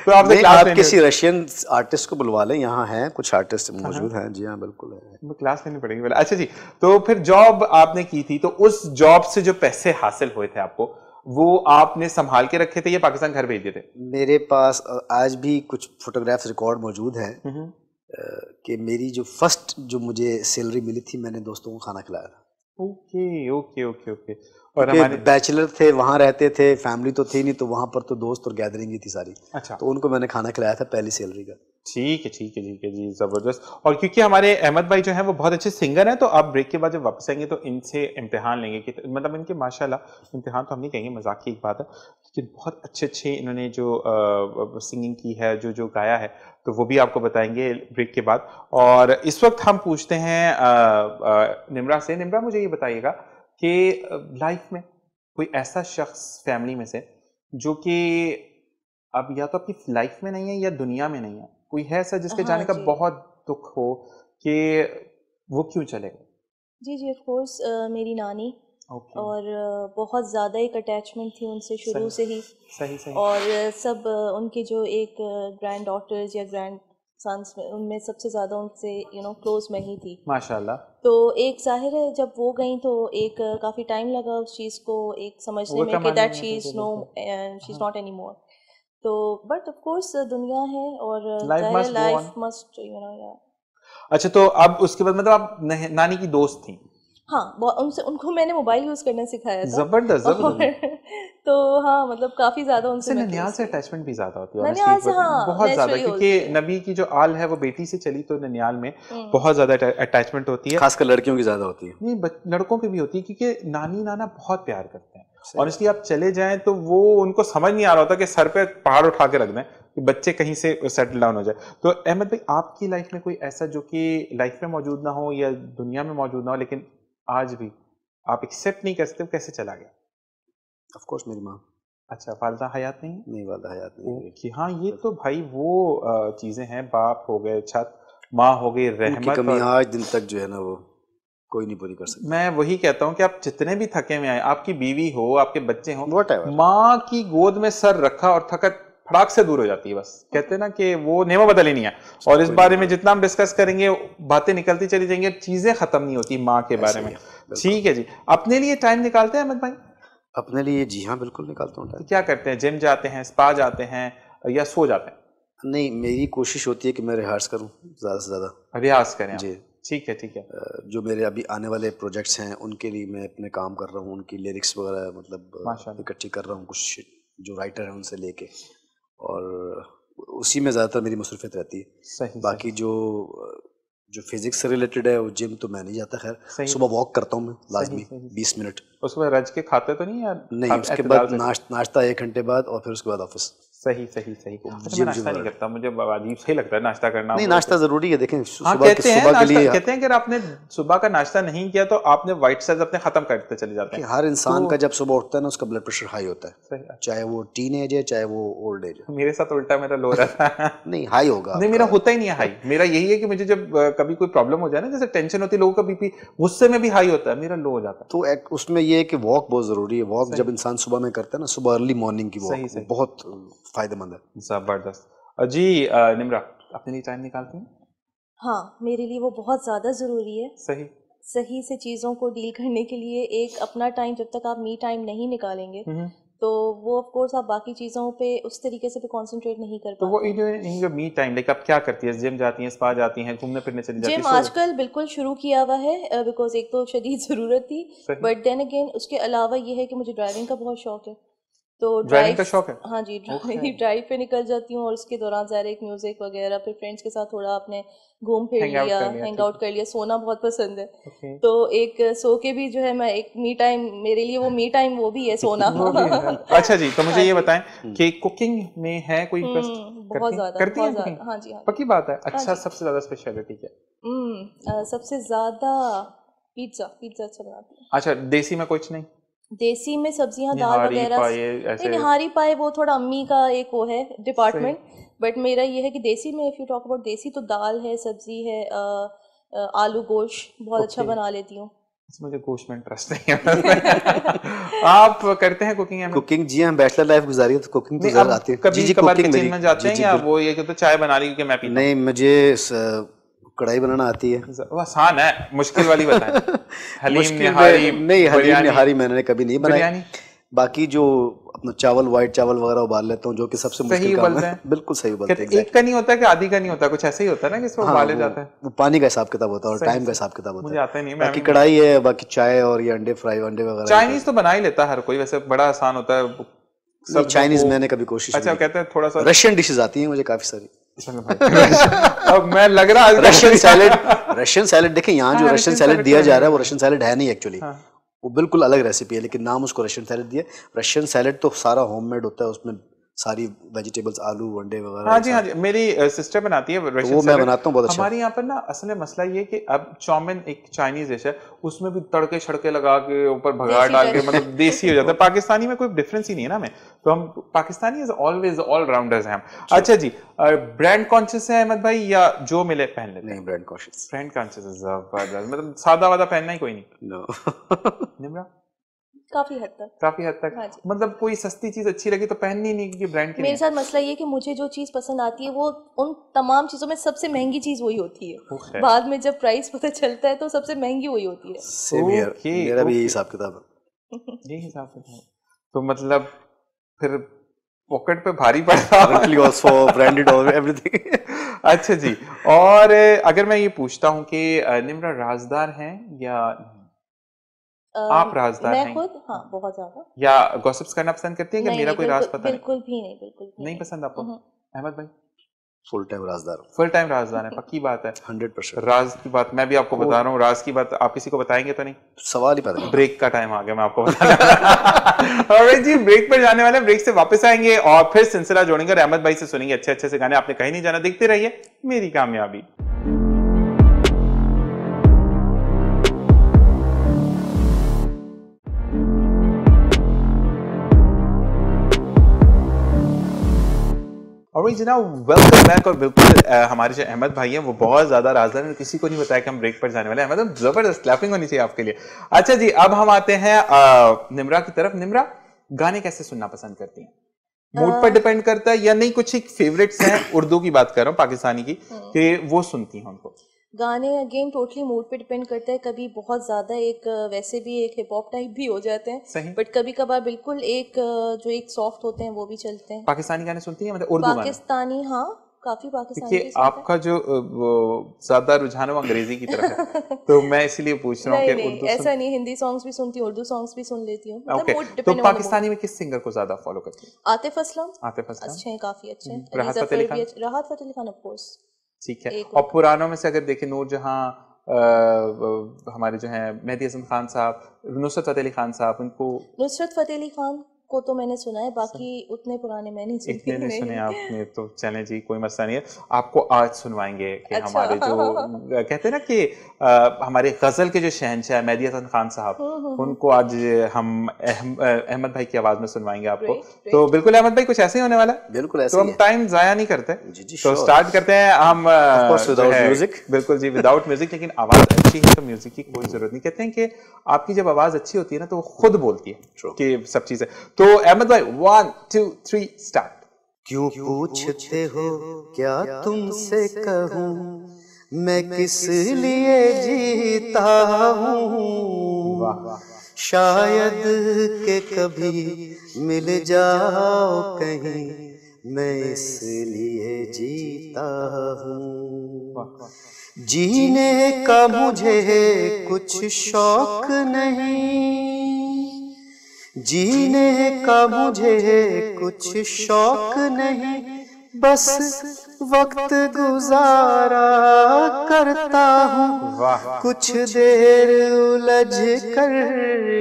तो आपने क्लास आप किसी रशियन आर्टिस्ट को बुलवा लें, यहाँ हैं कुछ आर्टिस्ट मौजूद हैं। जी हाँ बिल्कुल है, क्लास लेनी पड़ेगी बोला। अच्छा जी, तो फिर जॉब आपने की थी, तो उस जॉब से जो पैसे हासिल हुए थे आपको, वो आपने संभाल के रखे थे या पाकिस्तान घर भेज दिए थे? मेरे पास आज भी कुछ फोटोग्राफ्स रिकॉर्ड मौजूद हैं कि मेरी जो फर्स्ट जो मुझे सैलरी मिली थी, मैंने दोस्तों को खाना खिलाया था। Okay okay okay okay. और हमारे बैचलर थे, वहाँ रहते थे, फैमिली तो थी नहीं, तो वहाँ पर तो दोस्त और गैदरिंग ही थी सारी। अच्छा, तो उनको मैंने खाना खिलाया था पहली सैलरी का। ठीक है ठीक है ठीक है जी, जबरदस्त। और क्योंकि हमारे अहमद भाई जो हैं वो बहुत अच्छे सिंगर हैं, तो आप ब्रेक के बाद जब वापस आएंगे तो इनसे इम्तिहान लेंगे कि मतलब इनके माशाल्लाह इम्तिहान तो हम नहीं कहेंगे, मजाक की एक बात है, लेकिन बहुत अच्छे अच्छे इन्होंने जो सिंगिंग की है, जो जो गाया है, तो वो भी आपको बताएंगे ब्रेक के बाद। और इस वक्त हम पूछते हैं निम्रा से। निम्रा, मुझे ये बताइएगा कि लाइफ में कोई ऐसा शख्स फैमिली में से जो कि अब या तो आपकी लाइफ में नहीं है या दुनिया में नहीं है, कोई है ऐसा जिसके जाने का बहुत दुख हो कि वो क्यों चले गए? जी जी, ऑफ कोर्स मेरी नानी। और बहुत ज़्यादा एक अटैचमेंट थी उनसे शुरू से ही। सही। और सब उनके जो एक ग्रैंड डॉटर्स या ग्रैंड सन्स में, उनमें सबसे ज़्यादा उनसे क्लोज मैं ही थी माशाल्लाह। तो एक जाहिर है जब वो गई तो एक काफ़ी टाइम लगा उस चीज़ को एक समझने में कि that she is not any more. तो बट ऑफ कोर्स दुनिया है और लाइफ मस्ट या। अच्छा, तो अब उसके बाद मतलब आप नानी की दोस्त थी? हाँ, उनको मैंने मोबाइल यूज करना सिखाया था। जबरदस्त। तो हाँ, मतलब काफी ज्यादा उनसे ननिहाल से अटैचमेंट भी ज्यादा होती है ननिहाल से, हाँ, बहुत ज्यादा, क्योंकि नबी की जो आल है वो बेटी से चली, तो ननिहाल में बहुत ज्यादा अटैचमेंट होती है, खासकर लड़कियों की ज्यादा होती है। नहीं, लड़कों की भी होती है, क्योंकि नानी नाना बहुत प्यार करते हैं और इसलिए आप चले जाएं तो वो उनको समझ नहीं आ रहा होता कि सर पे पहाड़ उठा के रख दें कि बच्चे कहीं से सेटल डाउन हो जाए। तो अहमद भाई, आपकी लाइफ में कोई ऐसा जो कि लाइफ में मौजूद ना हो या दुनिया में मौजूद ना हो, लेकिन आज भी आप एक्सेप्ट नहीं कर सकते, कैसे चला गया? ऑफ कोर्स मेरी माँ। अच्छा, वालिदा हयात नहीं? नहीं, वालिदा हयात नहीं कि हाँ, ये तो भाई वो चीजें हैं, बाप हो गए छत, माँ हो गई रहमत, कमी आज दिन तक जो है ना वो कोई नहीं पूरी कर सकता। मैं वही कहता हूँ कि आप जितने भी थके हुए आए, आपकी बीवी हो, आपके बच्चे हो, माँ की गोद में सर रखा और थकत फटाक से दूर हो जाती है। बस कहते हैं ना कि वो नेमा बदली नहीं है, और इस बारे में जितना हम डिस्कस करेंगे बातें निकलती चली जाएंगी, चीजें खत्म नहीं होती माँ के बारे में। ठीक है जी, अपने लिए टाइम निकालते हैं अहमद भाई? अपने लिए जी हाँ, बिल्कुल निकालता हूँ। तो क्या करते हैं? जिम जाते हैं, स्पा जाते हैं या सो जाते हैं? नहीं, मेरी कोशिश होती है कि मैं रिहार्स करूँ, ज़्यादा से ज़्यादा रियाज करें जी। ठीक है ठीक है। जो मेरे अभी आने वाले प्रोजेक्ट्स हैं उनके लिए मैं अपने काम कर रहा हूँ, उनकी लिरिक्स वगैरह मतलब इकट्ठी कर रहा हूँ, कुछ जो राइटर हैं उनसे लेके, और उसी में ज़्यादातर मेरी मसरूफियत रहती है। सही। बाकी जो फिजिक्स से रिलेटेड है वो जिम तो मैं नहीं जाता, खैर सुबह वॉक करता हूँ मैं लाजमी 20 मिनट। उसमें रज के खाते तो नहीं यार? नहीं, उसके बाद नाश्ता 1 घंटे बाद, और फिर उसके बाद ऑफिस। सही। मैं नाश्ता नहीं करता, मुझे अजीब सही लगता है नाश्ता करना। नहीं, नाश्ता जरूरी है, देखें कहते हैं अगर आपने सुबह का नाश्ता नहीं किया तो आपने व्हाइट सेल्स अपने खत्म करते चले जाते हैं। हर इंसान का जब सुबह उठता है ना उसका ब्लड प्रेशर हाई होता है, चाहे वो टीन एज है चाहे वो ओल्ड एज है। मेरे साथ उल्टा, मेरा लो रहता है। नहीं, हाई होगा। नहीं, मेरा होता ही नहीं है हाई। मेरा यही है कि मुझे जब कभी कोई प्रॉब्लम हो जाए ना, जैसे टेंशन होती है, लोगों का बीपी गुस्से में भी हाई होता है, मेरा लो हो जाता है। तो उसमें ये है कि वॉक बहुत जरूरी है। वॉक जब इंसान सुबह में करता है ना, सुबह अर्ली मॉर्निंग की वॉक बहुत फायदेमंद है। जबरदस्त जी। निम्रा, अपने लिए टाइम निकालती हैं? हाँ, मेरे लिए वो बहुत ज़्यादा ज़रूरी है। सही से चीज़ों को डील करने के लिए एक अपना टाइम, जब तक आप मी टाइम नहीं निकालेंगे तो वो ऑफ कोर्स आप बाकी चीज़ों पे उस तरीके से भी कंसंट्रेट नहीं कर पाते। तो वो जो मी टाइम, लाइक आप क्या करती है? जिम जाती हैं, स्पा जाती हैं, घूमने फिरने चली जाती हैं? जिम आजकल बिल्कुल शुरू किया हुआ है, बिकॉज एक तो शदीद ज़रूरत थी, बट देन अगेन उसके अलावा ये है कि मुझे ड्राइविंग का बहुत शौक है, तो ड्राइविंग का शौक है? हाँ जी, ड्राइव पे निकल जाती हूँ और उसके दौरान ज़रा एक म्यूजिक वगैरह, फिर फ्रेंड्स के साथ थोड़ा आपने घूम फिर लिया, हैंग आउट कर लिया। सोना बहुत पसंद है, तो एक सो के भी जो है मैं एक मी टाइम, मेरे लिए वो मी टाइम वो भी है सोना। अच्छा जी, तो मुझे ये बताएं कि कुकिंग में है कोई इंटरेस्ट? बहुत ज़्यादा करती हैं? हाँ जी, पक्की बात है। अच्छा, सबसे ज़्यादा स्पेशलिटी क्या है? सबसे ज़्यादा पिज्ज़ा अच्छा बनाती है। अच्छा, देसी में कुछ नहीं? देसी में सब्जियां, दाल वगैरह, निहारी पाए वो थोड़ा अम्मी का एक वो है डिपार्टमेंट, बट मेरा ये है कि देसी में, इफ यू टॉक अबाउट देसी, तो दाल है, सब्जी है, आलू गोश्त बहुत अच्छा बना लेती हूँ। मुझे गोश्त में इंटरेस्ट नहीं है। आप करते हैं कुकिंग? कुकिंग जी, हम बैचलर लाइफ गुजारी है तो कुकिंग तो जरूर आती है। कभी कभार किचन में जाते हैं या वो ये कहते चाय बना ली क्योंकि मैं पीता? नहीं, मुझे कढ़ाई बनाना आती है। वो आसान है, मुश्किल वाली बताएं। हलीम निहारी? नहीं, हलीम निहारी मैंने कभी नहीं बनाई। बाकी जो अपना चावल, व्हाइट चावल वगैरह उबाल लेता हूँ, जो कि सबसे मुश्किल काम है। बिल्कुल सही उबलते हैं। एक का नहीं होता कि आधी का नहीं होता, कुछ ऐसे ही होता है ना कि इसमें उबाले जाता है। वो पानी का हिसाब किताब होता है और टाइम का हिसाब किताब होता है। मुझे आता नहीं। बाकी कढ़ाई है, बाकी चाय और ये अंडे फ्राई, अंडे वगैरह। चाइनीज तो बना ही लेता है हर कोई, वैसे बड़ा आसान होता है। चाइनीज मैंने कभी कोशिश अच्छा, कहते हैं थोड़ा सा रशियन डिशेज आती हैं मुझे काफी सारी। अब मैं लग रहा है रशियन सैलेड देखें, यहाँ जो रशियन सैलेड दिया जा रहा है वो रशियन सैलेड है नहीं एक्चुअली। वो बिल्कुल अलग रेसिपी है, लेकिन नाम उसको रशियन सैलेड दिया। रशियन सैलेड तो सारा होममेड होता है, उसमें सारी वेजिटेबल्स, आलू, अंडे वगैरह। हाँ जी, मेरी सिस्टर बनाती है रशियन वो मैं बनाता हूँ बहुत अच्छा। हमारे यहाँ पर ना असल में मसला ये कि अब चाउमीन एक चाइनीज डिश है, उसमें भी तड़के छड़के लगा के ऊपर भगाड़ डाल के मतलब देसी हो जाता है। पाकिस्तानी में कोई डिफरेंस ही नहीं है ना हमें, तो हम Pakistani is always all rounders हैं हम। अच्छा जी, ब्रांड कॉन्शियस है अहमद भाई या जो मिले पहन लेते? नहीं, ब्रांड कॉन्शियस। ब्रांड कॉन्शियस जबरदस्त, मतलब सादा वादा पहनना ही कोई नहीं। नो। निम्रा? काफी हद तक। काफी हद तक। हाँ, मतलब कोई सस्ती चीज अच्छी लगी तो पहननी नहीं क्योंकि ब्रांड की। मेरे साथ मसला ये कि मुझे जो चीज पसंद आती है वो उन तमाम चीजों में सबसे महंगी चीज वही होती है। बाद में जब प्राइस पता चलता है तो सबसे महंगी वही होती है। सेम हियर, मेरा भी यही हिसाब किताब है। यही हिसाब किताब। तो मतलब फिर पॉकेट पे भारी पड़ता है। also branded or everything। अच्छा जी, और अगर मैं ये पूछता हूँ कि निम्रा राजदार हैं या आप राजदार हैं? मैं खुद हाँ, बहुत ज्यादा। या गॉसिप्स करना पसंद करती हैं कि मेरा कोई राज पता बिल्कुल भी नहीं, बिल्कुल नहीं पसंद आपको? अहमद भाई? फुल टाइम राजदार। फुल टाइम राजदार है, पक्की बात है? 100%। राज की बात मैं भी आपको बता रहा हूँ, राज की बात आप किसी को बताएंगे तो नहीं? सवाल ही पैदा। ब्रेक का टाइम आ गया, मैं आपको बताना। और जी ब्रेक पर जाने वाले, ब्रेक से वापस आएंगे और फिर सिलसिला जोड़ेंगे और अहमद भाई से सुनेंगे अच्छे अच्छे से गाने। आपने कहीं नहीं जाना, देखते रहिए मेरी कामयाबी। और जनाब वेलकम बैक। और बिल्कुल हमारे जो अहमद भाई हैं वो बहुत ज्यादा राजदार हैं, किसी को नहीं बताया कि हम ब्रेक पर जाने वाले हैं। मतलब जबरदस्त क्लैपिंग होनी चाहिए आपके लिए। अच्छा जी, अब हम आते हैं निम्रा की तरफ। निम्रा, गाने कैसे सुनना पसंद करती हैं? मूड पर डिपेंड करता है या नहीं? कुछ एक फेवरेट्स हैं, उर्दू की बात कर रहा हूँ, पाकिस्तानी की, कि वो सुनती हैं उनको? गाने अगेन टोटली मूड पे डिपेंड करता है। कभी बहुत ज्यादा एक वैसे भी एक हिप हॉप टाइप भी हो जाते हैं, बट कभी कभार बिल्कुल एक जो एक सॉफ्ट होते हैं वो भी चलते हैं। पाकिस्तानी गाने सुनती हैं? मतलब उर्दू पाकिस्तानी? हाँ, काफी पाकिस्तानी। आपका जो ज्यादा रुझान वो अंग्रेजी की तरफ है, तो मैं इसलिए पूछ रहा हूँ कि उर्दू ऐसा नहीं, हिंदी सॉन्ग्स भी सुनती हूँ, उर्दू सॉन्ग्स भी सुन लेती हूँ। तो पाकिस्तानी में किस सिंगर को ज्यादा फॉलो करती हैं? आतिफ असलम। आतिफ असलम अच्छे हैं, काफी अच्छे हैं। राहत फतेह अली खान ऑफ कोर्स। ठीक है। और पुरानों में से अगर देखें, नूर जहां, हमारे जो हैं मेहदी हसन खान साहब, नुसरत फतेह अली खान साहब, उनको नुसरत फतेह अली खान को तो मैंने सुना है, बाकी उतने पुराने मैं नहीं सुनी। इतने नहीं सुने आपने, तो चलें जी, कोई मसला नहीं है। आपको आज सुनवाएंगे कि अच्छा। हमारे जो कहते हैं ना कि हमारे गजल के जो शहंशाह मेहदी हसन खान साहब, उनको आज हम अहमद भाई की आवाज में सुनवाएंगे आपको। तो बिल्कुल अहमद भाई, कुछ ऐसे ही होने वाला है। बिल्कुल ऐसे तो हम टाइम जाया नहीं करते, तो स्टार्ट करते हैं हम म्यूजिक। बिल्कुल जी, विदाउट म्यूजिक। लेकिन आवाज अच्छी है तो म्यूजिक की कोई जरूरत नहीं। कहते हैं कि आपकी जब आवाज अच्छी होती है ना तो वो खुद बोलती है कि सब चीजें। तो अहमद भाई 1 2 3 स्टार्ट। क्यों पूछते हो क्या तुमसे कहूँ, मैं किस लिए जीता हूँ, शायद के कभी मिल जाओ कहीं, मैं इसलिए जीता हूँ। जीने का मुझे कुछ शौक नहीं, जीने का मुझे कुछ शौक नहीं, बस वक्त गुजारा करता हूँ, कुछ देर उलझ कर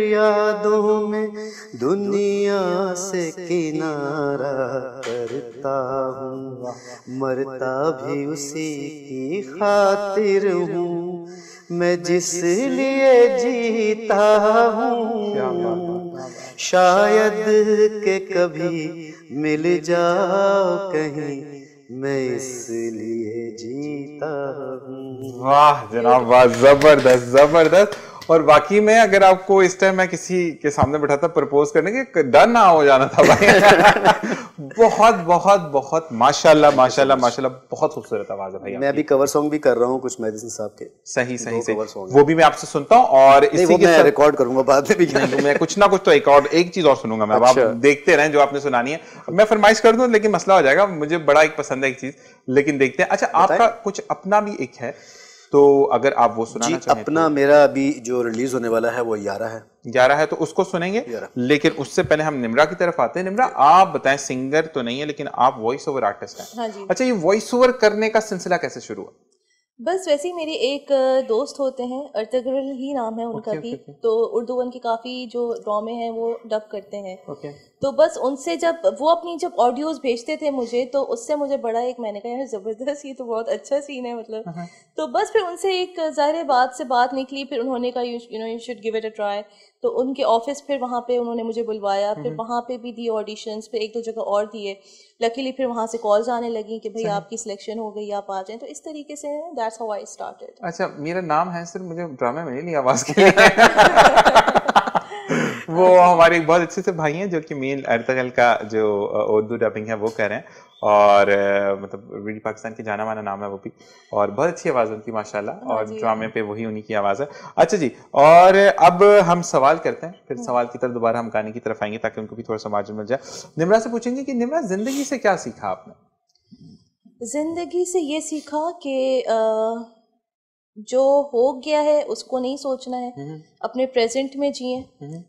यादों में दुनिया से किनारा करता हूँ, मरता भी उसी की खातिर हूँ, मैं जिस लिए जीता हूँ, शायद के कभी मिल जाओ कहीं, मैं इसलिए जीता हूँ। वाह जनाब, वाह, जबरदस्त जबरदस्त। और बाकी में अगर आपको इस टाइम मैं किसी के सामने बैठा था प्रपोज करने के, डर ना हो जाना था भाई। बहुत बहुत बहुत माशाल्लाह माशाल्लाह माशाल्लाह, बहुत खूबसूरत आवाज है भाई। मैं अभी कवर सॉन्ग भी कर रहा हूँ कुछ मेडिसिन साहब के। सही सही सही, वो भी मैं आपसे सुनता हूँ और इसी के साथ रिकॉर्ड करूंगा बाद में भी। तो मैं कुछ ना कुछ तो एक चीज और सुनूंगा मैं। अच्छा। आप देखते रहें जो आपने सुनानी है। मैं फरमाइश कर दूं लेकिन मसला हो जाएगा, मुझे बड़ा एक पसंद है एक चीज, लेकिन देखते हैं। अच्छा, आपका कुछ अपना भी एक है तो अगर आप वो सुनाना चाहें। अपना तो मेरा अभी जो रिलीज होने वाला है वो 11 है तो उसको सुनेंगे। लेकिन उससे पहले हम निम्रा की तरफ आते हैं। निम्रा, आप बताएं, सिंगर तो नहीं है लेकिन आप वॉइस ओवर आर्टिस्ट हैं। हाँ जी। अच्छा, ये वॉइस ओवर करने का सिलसिला कैसे शुरू हुआ? बस वैसे ही मेरे एक दोस्त होते हैं, अर्तगरुल ही नाम है उनका भी। तो उर्दू वन की काफ़ी जो ड्रामे हैं वो डब करते हैं। तो बस उनसे जब वो अपनी ऑडियोज भेजते थे मुझे, तो उससे मुझे बड़ा एक, मैंने कहा यार ज़बरदस्त, ये तो बहुत अच्छा सीन है मतलब। तो बस फिर उनसे एक ज़ाहिर बात निकली। फिर उन्होंने कहा you should give it a try. तो उनके ऑफिस फिर वहाँ पे उन्होंने मुझे बुलवाया, फिर वहाँ पे भी दिए ऑडिशंस, फिर एक दो जगह और दिए। लकीली फिर वहाँ से कॉल्स आने लगी कि भाई आपकी सिलेक्शन हो गई, आप आ जाएं। तो इस तरीके से दैट्स हाउ आई स्टार्टेड। अच्छा, मेरा नाम है सिर्फ, मुझे ड्रामे में नहीं लिया आवाज के लिए। वो हमारे एक बहुत अच्छे से भाई हैं जो कि मेन अर्तगल का जो उर्दू डबिंग है वो कर रहे हैं, और मतलब रेडियो पाकिस्तान की जाना माना नाम है वो भी, और बहुत अच्छी आवाज़ उनकी माशाल्लाह, और ड्रामे पे वही उन्हीं की आवाज़ है। अच्छा जी, और अब हम सवाल करते हैं, फिर सवाल की तरफ दोबारा हम गाने की तरफ आएंगे ताकि उनको भी थोड़ा सा मार्जिन मिल जाए। निम्रा से पूछेंगे कि निम्रा, जिंदगी से क्या सीखा आपने? जिंदगी से ये सीखा कि जो हो गया है उसको नहीं सोचना है, अपने प्रेजेंट में जिए,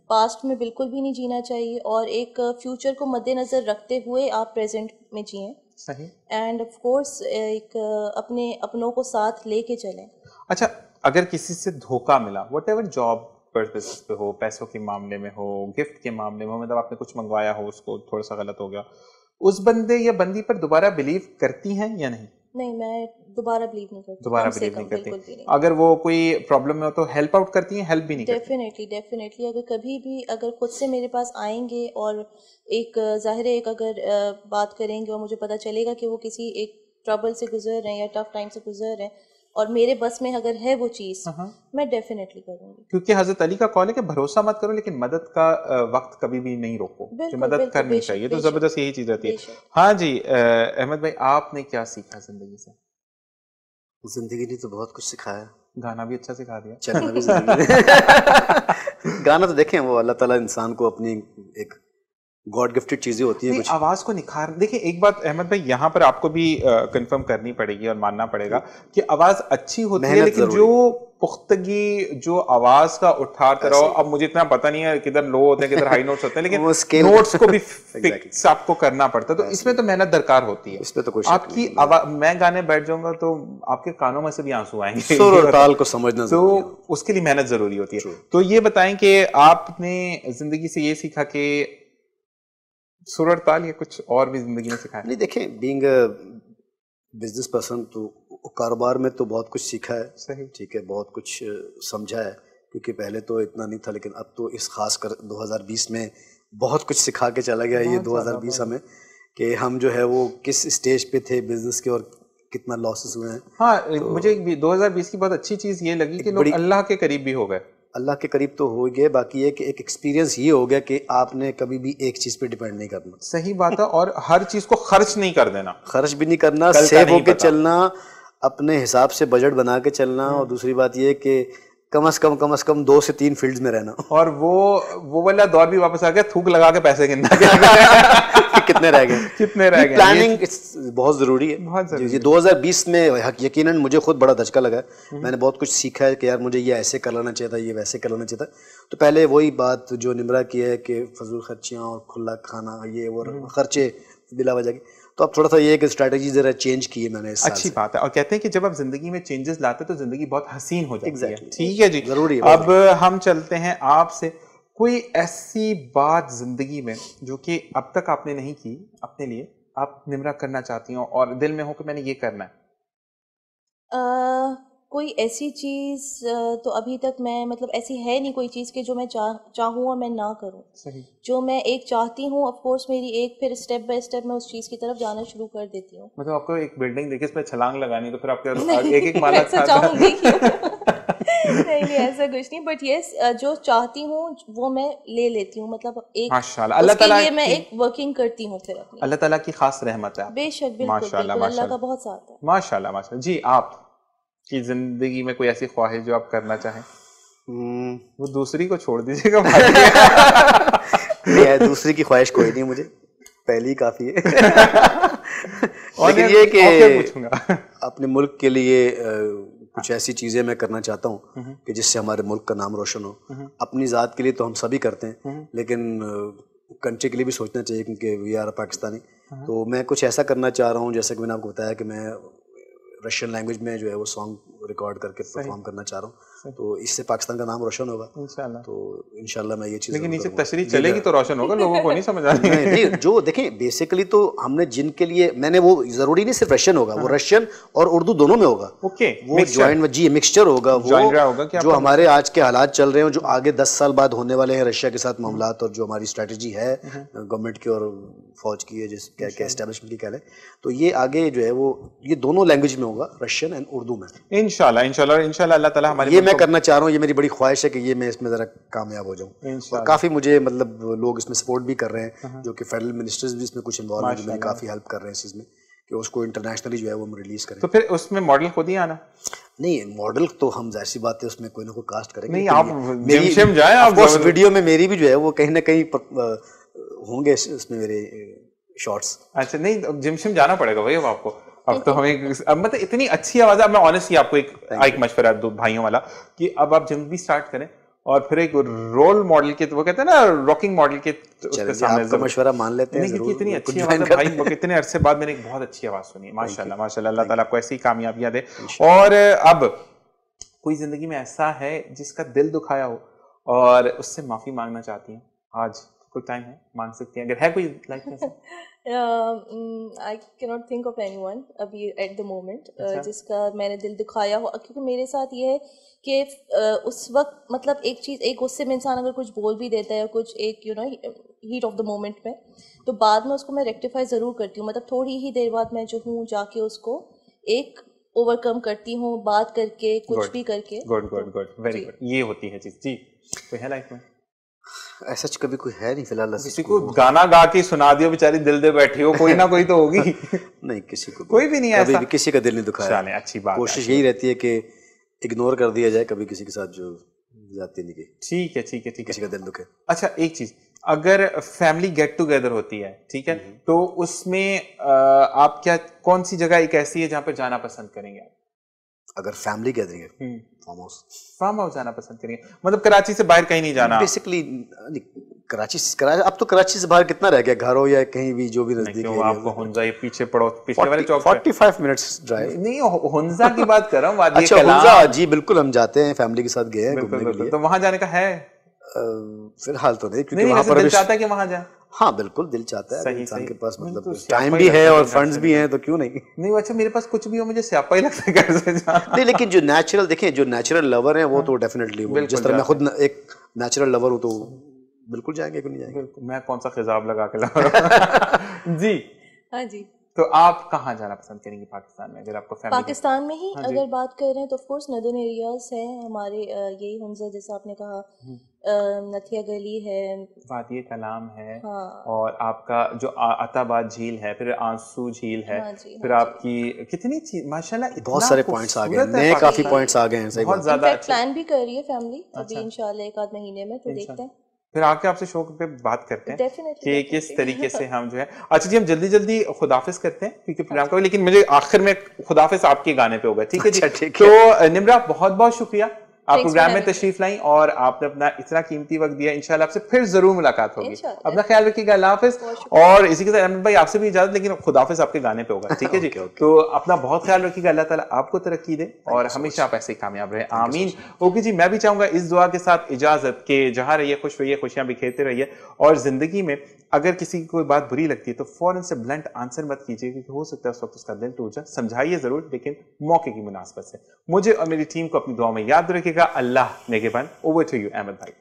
पास्ट में बिल्कुल भी नहीं जीना चाहिए, और एक फ्यूचर को मद्देनजर रखते हुए आप प्रेजेंट में जिए। सही। एंड ऑफ कोर्स एक अपने अपनों को साथ लेके चलें। अच्छा, अगर किसी से धोखा मिला, व्हाटएवर जॉब पर्पस पे हो, पैसों के मामले में हो, गिफ्ट के मामले में हो, मतलब आपने कुछ मंगवाया हो, उसको थोड़ा सा गलत हो गया, उस बंदे या बंदी पर दोबारा बिलीव करती हैं या नहीं? नहीं, मैं दोबारा बिलीव नहीं करती। दोबारा बिलीव नहीं करती। अगर वो कोई प्रॉब्लम में हो तो हेल्प आउट करती हैं, हेल्प भी नहीं करती? डेफिनेटली अगर कभी भी अगर खुद से मेरे पास आएंगे और एक जाहिर है, एक अगर बात करेंगे और मुझे पता चलेगा कि वो किसी एक ट्रबल से गुजर रहे हैं या टफ टाइम से गुजर रहे हैं, और मेरे बस में अगर है वो चीज, मैं डेफिनेटली करूंगी। क्योंकि हजरत अली का कॉल है कि भरोसा मत करो लेकिन मदद का वक्त कभी भी नहीं रोको, जो मदद करनी चाहिए। तो जबरदस्त यही चीज रहती है। हाँ जी, अहमद भाई, आपने क्या सीखा जिंदगी से? जिंदगी ने तो बहुत कुछ सिखाया, गाना भी अच्छा सिखा दिया, चलना भी जिंदगी। गाना तो देखें, वो अल्लाह ताला इंसान को अपनी एक गॉड गिफ्टेड चीजें होती हैं, कुछ आवाज को निखार। देखिए एक बात अहमद भाई, यहाँ पर आपको भी कंफर्म करनी पड़ेगी और मानना पड़ेगा कि आवाज अच्छी होती है, लेकिन जो पुख्तगी, जो आवाज का उठार कराओ, अब मुझे इतना पता नहीं है किधर लो होते हैं किधर हाई नोट्स होते हैं, लेकिन नोट्स को भी फिक्स आपको करना पड़ता है, तो इसमें तो मेहनत दरकार होती है। इसमें तो कोई आपकी आवाज, मैं गाने बैठ जाऊंगा तो आपके कानों में से भी आंसू आएंगे, सुर और ताल को समझना, तो उसके लिए मेहनत जरूरी होती है। तो ये बताएं कि आपने जिंदगी से ये सीखा कि सुर और ताल, या कुछ और भी जिंदगी में सिखाया? नहीं, देखें, बीइंग बिजनेस पर्सन तो कारोबार में तो बहुत कुछ सीखा है। सही, ठीक है, बहुत कुछ समझा है, क्योंकि पहले तो इतना नहीं था, लेकिन अब तो इस खासकर 2020 में बहुत कुछ सिखा के चला गया ये 2020 हमें, कि हम जो है वो किस स्टेज पे थे बिजनेस के और कितना लॉसेस हुए हैं। हाँ, तो मुझे 2020 की बहुत अच्छी चीज ये लगी कि लोग अल्लाह के करीब भी हो गए। अल्लाह के करीब तो हो गए, बाकी एक एक्सपीरियंस ये हो गया कि आपने कभी भी एक चीज पे डिपेंड नहीं करना। सही बात है, और हर चीज को खर्च नहीं कर देना, खर्च भी नहीं करना, सेव होके चलना, अपने हिसाब से बजट बना के चलना, और दूसरी बात ये कि कम से कम 2 से 3 फील्ड्स में रहना। और वो वाला दौर भी वापस आ गया, थूक लगा के पैसे गिनना कितने रह गए। प्लानिंग बहुत जरूरी है, बहुत जरूरी। ये 2020 में यकीनन मुझे खुद बड़ा धचका लगा, मैंने बहुत कुछ सीखा है कि यार मुझे ये ऐसे कर लेना चाहिए था, ये वैसे कर लेना चाहिए था। तो पहले वही बात जो निम्रा की है कि फजूल खर्चियाँ और खुला खाना, ये और खर्चे बिला वजह के, तो अब थोड़ा सा ये कि स्ट्रैटेजी जरा चेंज की है मैंने। अच्छी बात है, और कहते हैं कि जब आप जिंदगी में चेंजेस लाते हैं तो जिंदगी बहुत हसीन हो जाती है। ठीक है जी, जरूरी है। अब हम चलते हैं आपसे, कोई ऐसी बात जिंदगी में जो कि अब तक आपने नहीं की, अपने लिए आप निम्रा करना चाहती हो और दिल में हो कि मैंने ये करना है? कोई ऐसी चीज़ तो अभी तक मैं, मतलब ऐसी है नहीं कोई चीज़ कि जो मैं चाहूँ और मैं ना करूँ। सही। जो मैं एक चाहती हूँ, ऑफ कोर्स मेरी एक, फिर स्टेप बाय स्टेप मैं उस चीज़ की तरफ जाना शुरू कर देती हूँ। मतलब आपको एक बिल्डिंग देखी, इसमें छलांग लगानी, तो फिर आपके एक माला नहीं ऐसा कुछ नहीं, बट यस जो चाहती हूँ वो मैं ले लेती हूँ, मतलब एक माशाल्लाह अल्लाह ताला मैं एक वर्किंग करती हूँ फिर अपनी। अल्लाह ताला की खास रहमत है। बेशक, बिल्कुल बिल्कुल, अल्लाह का बहुत साथ है। माशाल्लाह माशाल्लाह। जी, आप की जिंदगी में कोई ऐसी ख्वाहिश जो आप करना चाहें? वो दूसरी को छोड़ दीजिएगा। नहीं, दूसरी की ख्वाहिश कोई नहीं, मुझे पहली काफी है। लेकिन ये कि अपने मुल्क के लिए कुछ ऐसी चीजें मैं करना चाहता हूँ कि जिससे हमारे मुल्क का नाम रोशन हो। अपनी ज़ात के लिए तो हम सभी करते हैं, लेकिन कंट्री के लिए भी सोचना चाहिए, क्योंकि वी आर पाकिस्तानी। तो मैं कुछ ऐसा करना चाह रहा हूँ, जैसा कि मैंने आपको बताया कि मैं रशियन लैंग्वेज में जो है वो सॉन्ग रिकॉर्ड करके परफॉर्म करना चाह रहा हूँ। तो इससे पाकिस्तान का नाम रोशन होगा इंशाल्लाह। तो इंशाल्लाह मैं ये चीज़, लेकिन नीचे तशरीह चलेगी तो रोशन होगा, लोगों को नहीं समझ आ रही है। नहीं, जो देखें बेसिकली तो हमने जिनके लिए मैंने, वो जरूरी नहीं सिर्फ रशियन होगा, वो रशियन और उर्दू दोनों में होगा। ओके, वो जॉइंट, जी मिक्सचर होगा, वो जो हमारे आज के हालात चल रहे हैं, जो आगे 10 साल बाद होने वाले हैं रशिया के साथ मामलात, और जो हमारी स्ट्रेटजी है गवर्नमेंट की और फौज की है, जिस क्या एस्टेब्लिशमेंट की कह लें, तो ये आगे जो है वो ये दोनों लैंग्वेज में होगा, रशियन एंड उर्दू में। इंशाल्लाह इंशाल्लाह इंशाल्लाह अल्लाह ताला हमारे, ये मैं करना चाह रहा हूँ, ये मेरी बड़ी ख्वाहिश है कि ये मैं इसमें जरा कामयाब हो जाऊँ। और काफी मुझे मतलब लोग इसमें सपोर्ट भी कर रहे हैं, जो कि फेडरल मिनिस्टर्स भी इसमें कुछ इन्वॉल्व हैं, मेरी काफी हेल्प कर रहे हैं इस चीज में कि उसको इंटरनेशनली जो है वो रिलीज करें। तो फिर उसमें मॉडल खुद ही आना? नहीं, मॉडल तो हम जाहिर सी बात है उसमें कोई ना कोई कास्ट करेंगे। नहीं, आप जिम जाए, आप उस वीडियो में मेरी भी जो है वो कहीं ना कहीं होंगे उसमें मेरे शॉर्ट्स। अच्छा, नहीं जिम जाना पड़ेगा भाई अब आपको। अब तो हमें मतलब इतनी अच्छी आवाज है। अब मैं ऑनेस्टली आपको एक मशवरा दो भाइयों वाला कि अब आप जिम भी स्टार्ट करें और फिर एक रोल मॉडल के, वो कहते हैं ना रॉकिंग मॉडल के, उसके सामने मशवरा मान लेते हैं। क्योंकि इतनी अच्छी आवाज है भाई, कितने अरसे बाद मैंने एक बहुत अच्छी आवाज सुनी। माशाल्लाह माशाल्लाह, अल्लाह ताला आपको ऐसी कामयाबियां दे। और अब कोई जिंदगी में ऐसा है जिसका दिल दुखाया हो और उससे माफी मांगना चाहती हैं, आज कोई टाइम है, मांग सकती हैं अगर है कोई लाइफ में? I can not think of anyone अभी एट द मोमेंट जिसका मैंने दिल दिखाया हो, क्योंकि मेरे साथ ये है कि उस वक्त मतलब एक चीज़, एक गुस्से में इंसान अगर कुछ बोल भी देता है, कुछ एक हीट ऑफ द मोमेंट में, तो बाद में उसको मैं रेक्टिफाई ज़रूर करती हूँ। मतलब थोड़ी ही देर बाद मैं जो हूँ जाके उसको एक ओवरकम करती हूँ, बात करके, कुछ भी करके। Good good good, very good, ये होती है चीज़। जी, कोई है लाइफ में ऐसा कभी कोई है नहीं फिलहाल। किसी को गाना गा के सुना दियो, बेचारी दिल दे बैठी हो, कोई ना कोई तो होगी। नहीं, किसी को कोई भी नहीं है ऐसा, किसी का दिल नहीं दुखाया। अच्छी बात, कोशिश यही रहती है कि इग्नोर कर दिया जाए कभी किसी के साथ जो जाती नहीं की। ठीक है ठीक है ठीक है, किसी का दिल दुखे। अच्छा, एक चीज, अगर फैमिली गेट टुगेदर होती है, ठीक है, तो उसमें आप क्या, कौन सी जगह एक ऐसी है जहाँ पर जाना पसंद करेंगे आप? अगर फैमिली गैदरिंग है, फार्म हाउस जाना पसंद करेंगे, मतलब कराची से बाहर कहीं नहीं जाना बेसिकली। कराची अब तो कराची से बाहर कितना रह गया, घर हो या कहीं भी जो भी नजदीक है। आपको हुंजा, ये पीछे पड़ो, पिछले वाले चौक 45 मिनट्स ड्राइव। नहीं, हुंजा की बात कर रहा हूँ। अच्छा, हुंजा, जी बिल्कुल, हम जाते हैं, फैमिली के साथ गए हैं घूमने के लिए। तो वहां जाने का है फिलहाल तो नहीं, क्योंकि वहां पर दिल चाहता है कि वहां जाए। हाँ बिल्कुल, दिल चाहता है, इंसान के पास मतलब टाइम भी है और फंड्स भी हैं, तो क्यों नहीं। नहीं, अच्छा मेरे पास कुछ भी हो, मुझे स्यापा ही लगता है घर से जाना। नहीं, लेकिन जो नेचुरल, देखें जो नेचुरल लवर है वो तो डेफिनेटली, जिस तरह मैं खुद एक नेचुरल लवर हूँ, तो बिल्कुल जाएंगे, क्यों नहीं जाएंगे। मैं कौन सा खिजाब लगा के ला रहा हूँ। जी हाँ जी। तो आप कहाँ जाना पसंद करेंगे पाकिस्तान में, अगर आपको फैमिली? पाकिस्तान में ही अगर बात कर रहे हैं तो ऑफ कोर्स नदर्न एरियाज हैं हमारे, यही हुंजा जैसा आपने कहा, नथिया गली है, वादी कलाम है, हाँ, और आपका जो अताबाद झील है, फिर आंसू झील है, हाँ जी, फिर आपकी कितनी चीज, माशाल्लाह बहुत सारे पॉइंट्स आ गए, नए काफी पॉइंट्स आ गए हैं। बहुत ज्यादा प्लान भी कर रही है फैमिली अभी इंशाल्लाह एक आध महीने में, तो देखते हैं, फिर आके आपसे शो पे बात करते हैं कि किस तरीके से हम जो है। अच्छा जी, हम जल्दी जल्दी खुदाफिज करते हैं क्योंकि प्रोग्राम का, लेकिन मुझे आखिर में खुदाफिज आपके गाने पे होगा, ठीक है जी? तो निम्रा, बहुत बहुत शुक्रिया, आप प्रोग्राम में तशरीफ लाई और आपने अपना इतना कीमती वक्त दिया। इंशाल्लाह आपसे फिर जरूर मुलाकात होगी। अपना ख्याल रखिएगा, अल्लाह हाफिज। और इसी के साथ अहमद भाई, आपसे भी इजाजत, लेकिन खुदाफिज आपके गाने पे होगा, ठीक है जी? तो अपना बहुत ख्याल रखिएगा, अल्लाह ताला आपको तरक्की दे और हमेशा आप ऐसे कामयाब रहे, आमीन। ओके जी, मैं भी चाहूंगा इस दुआ के साथ इजाजत के जहां रहिए खुश रहिए, खुशियां बिखेरते रहिए, और जिंदगी में अगर किसी की कोई बात बुरी लगती है तो फौरन से ब्लंट आंसर मत कीजिए, क्योंकि हो सकता है उस वक्त उसका दिल टूट जाए। समझाइए जरूर, लेकिन मौके की मुनासबत से। मुझे और मेरी टीम को अपनी दुआ में याद रखिएगा। अल्लाह नेगेबान। ओवर टू यू अहमद भाई।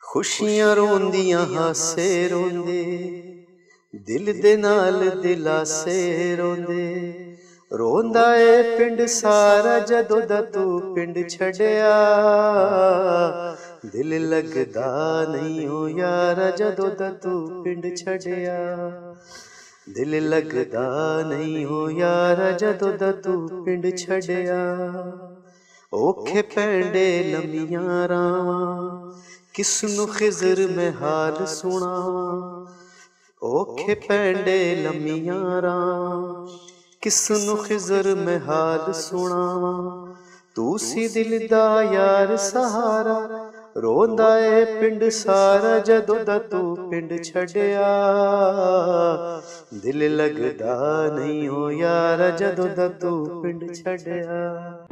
खुशियां रोंदियां हासे रोंदे, दिल दे नाल दिलासे रोंदे, ਰੋਂਦਾ ਏ ਪਿੰਡ ਸਾਰਾ ਜਦੋਂ ਦਾ ਤੂੰ ਪਿੰਡ ਛੱਡਿਆ, ਦਿਲ ਲੱਗਦਾ ਨਹੀਂ ਓ ਯਾਰਾ ਜਦੋਂ ਦਾ ਤੂੰ ਪਿੰਡ ਛੱਡਿਆ, ਦਿਲ ਲੱਗਦਾ ਨਹੀਂ ਓ ਯਾਰਾ ਜਦੋਂ ਦਾ ਤੂੰ ਪਿੰਡ ਛੱਡਿਆ। ਔਖੇ ਪੈਂਡੇ ਲੰਮੀਆਂ ਰਾਵਾਂ ਕਿਸ ਨੂੰ ਖਿਜ਼ਰ ਮੈਂ ਹਾਲ ਸੁਣਾਵਾਂ, ਔਖੇ ਪੈਂਡੇ ਲੰਮੀਆਂ ਰਾਵਾਂ ਕਿਸ ਨੂੰ ਖਿਜ਼ਰ ਮੈਂ ਹਾਲ ਸੁਣਾਵਾਂ। ਤੂੰ ਸੀ ਦਿਲ ਦਾ ਯਾਰ ਸਹਾਰਾ, ਰੋਂਦਾ ਏ ਪਿੰਡ ਸਾਰਾ ਜਦੋਂ ਦਾ ਤੂੰ ਪਿੰਡ ਛੱਡਿਆ, ਦਿਲ ਲੱਗਦਾ ਨਹੀਂ ਓ ਯਾਰ ਜਦੋਂ ਦਾ ਤੂੰ ਪਿੰਡ ਛੱਡਿਆ।